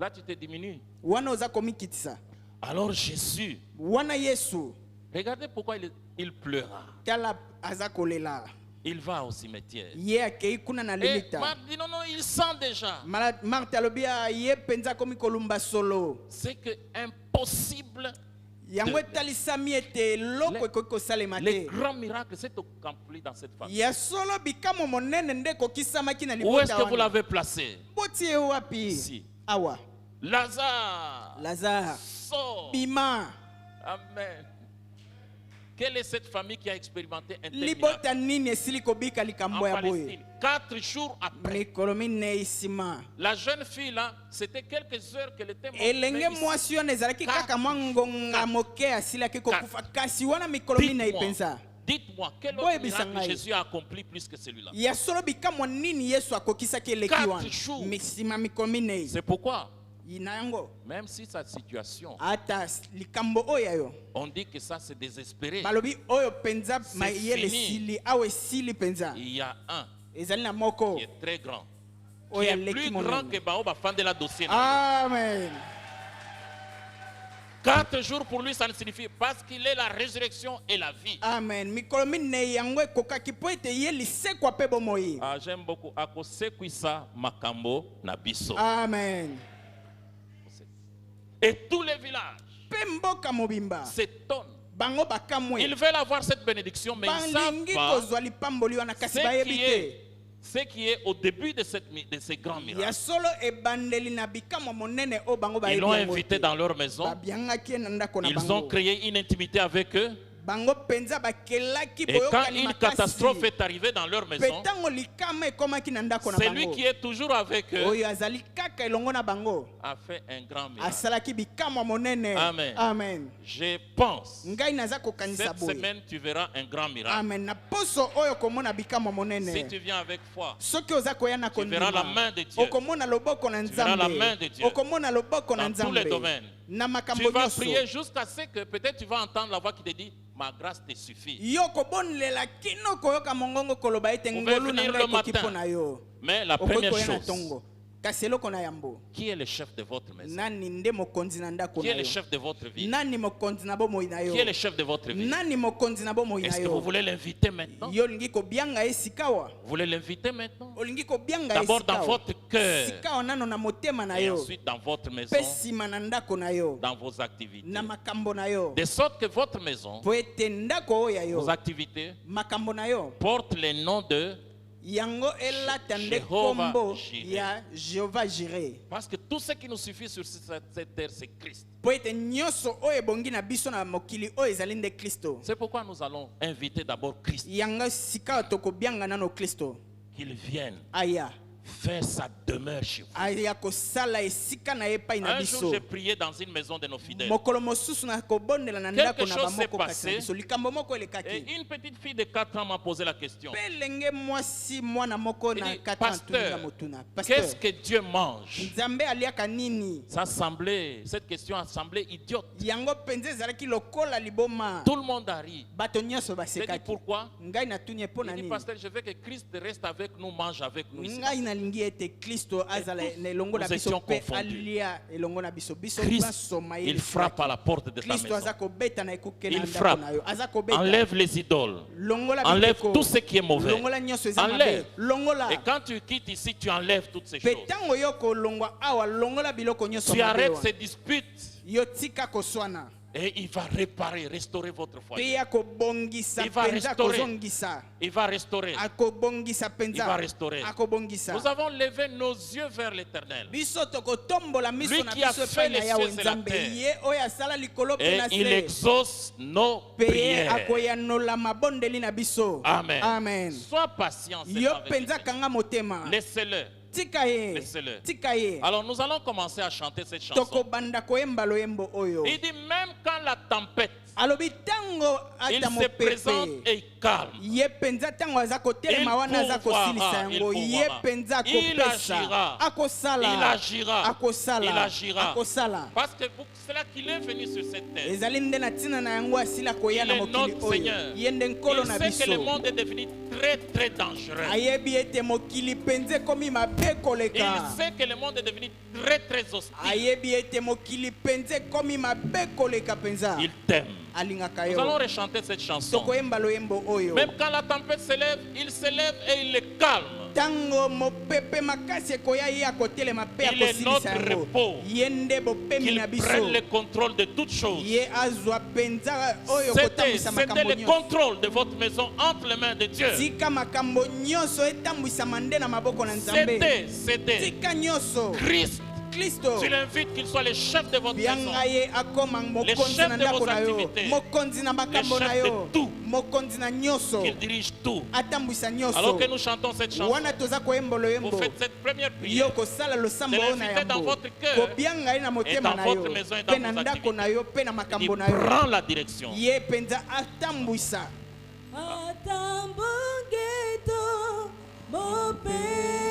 Là tu te diminues.
wana oza komikitisa
Alors Jésus,
wana yesu
regardez pourquoi il pleura.
tala aza kolela
Il va au cimetière.
ye akei kuna na
Et
limita
Marthe dit non, non, il sent déjà.
Marthe alobi ye mpenza akomi kolumba solo
C'est que impossible.
yango etalisami ete eloko ekoki kosalema
Les
te
grands miracles s'est accompli dans cette famille.
ya solo bikamo monene nde ekokisamaki na
Où est-ce
libota
que vous
wana
l'avez placé?
boti ye wapi
Ici.
awa
Lazare,
lazare
sort.
bima
Amen. Quelle est cette famille qui a expérimenté un tel miracle?
libota nini esili kobika
En
likambo ya boye
Palestine, 4 jours après.
mikolo minei nsima
La jeune fille là, c'était quelques heures qu'elle était morte.
elenge
Mais ici,
mwasi wana ezalaki kaka mwa ngonga moke asilaki kokufa kasi wana mikolo minei mpenza
dites-moi, quel
Boye
autre miracle
bisangai.
Jésus a accompli plus que celui-là?
ya solo bikamwa nini yesu akokisaki eleki
4
wana
jours.
nsima mikolo minei
C'est pourquoi,
na yango
même si sa situation,
ata likambo oyo yo
on dit que ça c'est désespéré.
balobi oyo mpenza mayele
fini.
esili awa esili mpenza
Il y a un
ezali na moko
qui est très grand, qui
oyo
est
aleki
plus grand que
monene
Bao Bafandela dossier. Ah.
amen
4 jours pour lui, ça ne signifie parce qu'il est la résurrection et la vie.
amen mikolo minei yango ekokaki po ete ye lisekwa mpe bomoi
Ah, j'aime beaucoup. Akosekwisa makambo na biso.
amen
Et tous les villages
mpe mboka mobimba
s'étonnent.
bango bakamwe
Ils veulent avoir cette bénédiction, mais ils ne
balingi
savent pas
kozwa lipamboli wana kasi
ce
bayebi
qui
te
est au début de ces grands
ya
miracles.
solo ebandeli na bikamwa monene oyo bango
Ils
bayebi
l'ont
yango
invité
te.
dans leur maison.
babiangaki ye na ndako na
Ils ont
bango
créé une intimité avec eux.
bango mpenza bakelaki
Et quand
boyokani
une
makasi
catastrophe est arrivée dans leur maison,
mpe ntango likama ekomaki na ndako na
c'est lui
bango
qui est toujours avec eux
oyo azali kaka elongo na bango
a fait un grand miracle.
asalaki bikamwa monene
Amen.
amen
Je pense,
ngai naza kokanisa
cette
boye
semaine, tu verras un grand miracle.
amen na poso oyo komona bikamwa
Si
monene
tu viens avec foi,
soki oza koya na
tu verras la
kondima
main de Dieu.
okomona loboko na
verras la main de
nzambe
Dieu
okomona loboko na
dans tous les
nzambe
domaines.
na
Tu
makambo
vas
nyonso
prier jusqu'à ce que peut-être tu vas entendre la voix qui te dit ma grâce te suffit.
yo kobonelela kino koyoka mongongo koloba ete
Vous
ngolu
pouvez
na
venir
ngai
le
ekoki
matin.
mpo na yo
Mais la
okoki
première
koya na
chose,
ntongo kasi eloko na yambo
qui est le chef de votre maison?
nani nde mokonzi na ndako
Qui
na
est le
yo
chef de votre vie?
nani mokonzi na bomoi na yo
Qui est le chef de votre vie?
nani mokonzi na bomoi na
Est-ce que vous
yo
voulez l'inviter maintenant?
yo olingi kobianga ye sikawa
Vous voulez l'inviter maintenant?
olingi kobianga ye
D'abord dans
sikawa
votre cœur
sikawa nano na motema na
et
yo
ensuite dans votre maison,
mpe nsima na ndako na yo
dans vos activités.
na makambo na yo
De sorte que votre maison,
po ete ndako oyo ya
vos
yo
activités
makambo na yo
portent le nom de...
yango elata nde
Jehovah
kombo
Jireh.
ya jehova jire
Parce que tout ce qui nous suffit sur cette terre, c'est Christ.
po ete nyonso oyo ebongi na biso na mokili oyo ezali nde kristo
C'est pourquoi nous allons inviter d'abord Christ,
yango sika tokobianga nano kristo
qu'il vienne
aya
faire sa demeure chez vous.
aya kosala esika na ye epai na
Un jour,
biso
j'ai prié dans une maison de nos fidèles.
mokolo mosusu na kobondela na ndako na
chose s'est
bamoko kasi na
passé.
biso likambo moko
Et
elekaki
une petite fille de 4 ans m'a posé la question.
mpe elenge mwasi mwana moko
Il
na
dit,
4 ans
Pasteur,
atuninga motuna
qu'est-ce
pasteur
que Dieu mange?
nzambe aliaka nini
Cette question a semblé idiote.
yango mpenza ezalaki lokola liboma
Tout le monde a ri.
bato nyonso
J'ai dit
basekaki
pourquoi?
ngai natuni epo na
Il dit,
nini
pasteur, je veux que Christ reste avec nous, mange avec nous ici.
ngai nalingi ete kristo azala
tous,
na elongo na
nous
biso
étions
mpe
confondus.
alia elongo na biso biso
Christ,
basoma ye
il frappe à la porte de ta
kristo
maison.
aza kobeta na ekuke na
Il
ndako
frappe.
na yo aza kobeta
Enlève les idoles.
longola
Enlève
biteko,
tout ce qui est mauvais.
longola nyonso eza
Enlève.
mabe longola
Et quand tu quittes ici, tu enlèves toutes ces
mpe
choses.
ntango yo kolongwa awa longola biloko nyonso
Tu
mabe
arrêtes
wana.
ces disputes
yo tika koswana
et il va réparer, restaurer votre
mpe
foyer.
ya kobongisa
Il va
mpenza
restaurer.
kozongisa
Il va restaurer.
akobongisa
Il va
mpenza
restaurer.
akobongisa
Nous avons levé nos yeux vers l'éternel.
biso tokotombola miso
Lui
na
qui a
biso
fait
epai na
les
yawe
cieux et la
nzambe
terre.
ye oyo asala likolo mpe
Et
na
il
se
exauce nos
mpe ye
prières.
akoyanola mabondeli na biso
Amen.
amen
Sois patient. c'est
yo
avec
mpenza
lui.
kanga motema
Laissez-le.
tika ye
Laissez-le.
tika ye
Alors nous allons commencer à chanter cette chanson.
tokobanda koyemba loyembo oyo
Il dit même quand la tempête,
alobi tango
il
ata
se présente
mopepe
et calme.
ye penza tango aza kotelema wana aza kosilisa yango ye penza akopesa akosala akosala akosala
Parce que c'est là qu'il est venu sur cette terre.
ezali nde na ntina na yango asila koya
Il
na
est
mokili
notre
oyo
Seigneur.
ye nde nkolo na
Il sait que le
biso
monde est devenu très très dangereux.
ayebi ete mokili penza ekomi mabe
Il
koleka
sait que le monde est devenu très très hostile.
ayebi ete mokili penza ekomi mabe koleka penza
Il t'aime.
alingaka
Nous allons
yo
rechanter cette chanson.
tokoyemba loyembo oyo
Même quand la tempête s'élève, il s'élève et il est calme.
tango mopepe makasi ekoya ye akotelema mpe
Il est notre
akosilisa yango
repos.
ye nde bopemi
Qu'il
na biso
prenne le contrôle de toutes choses.
ye azwa penza oyo
C'était
kotambwisa makambo
le
nyonso
contrôle de votre maison entre les mains de Dieu.
tika makambo nyonso etambwisama nde na maboko na nzambe
C'était
tika nyonso
Christ.
kristo
Tu l'invites qu'il soit le chef de votre maison.
bianga ye akoma mokonzi
chef
na
de
ndako
vos
na yo
activités.
mokonzi na makambo
Le
na
chef de
yo
tout.
mokonzi na nyonso
Qu'il dirige tout.
atambwisa
Alors
nyonso
que nous chantons cette chanson,
wana toza koyemba
vous
loyembo
faites cette première prière.
yo kosala losambo
De
oyo na
l'inviter dans
yango
votre cœur
kobianga ye na
et
motema
dans
na yo
votre maison et dans
mpe na
vos
ndako na yo mpe na
Il
makambo na yo
prend la direction.
ye mpenza atambwisa
Atambongeto, mope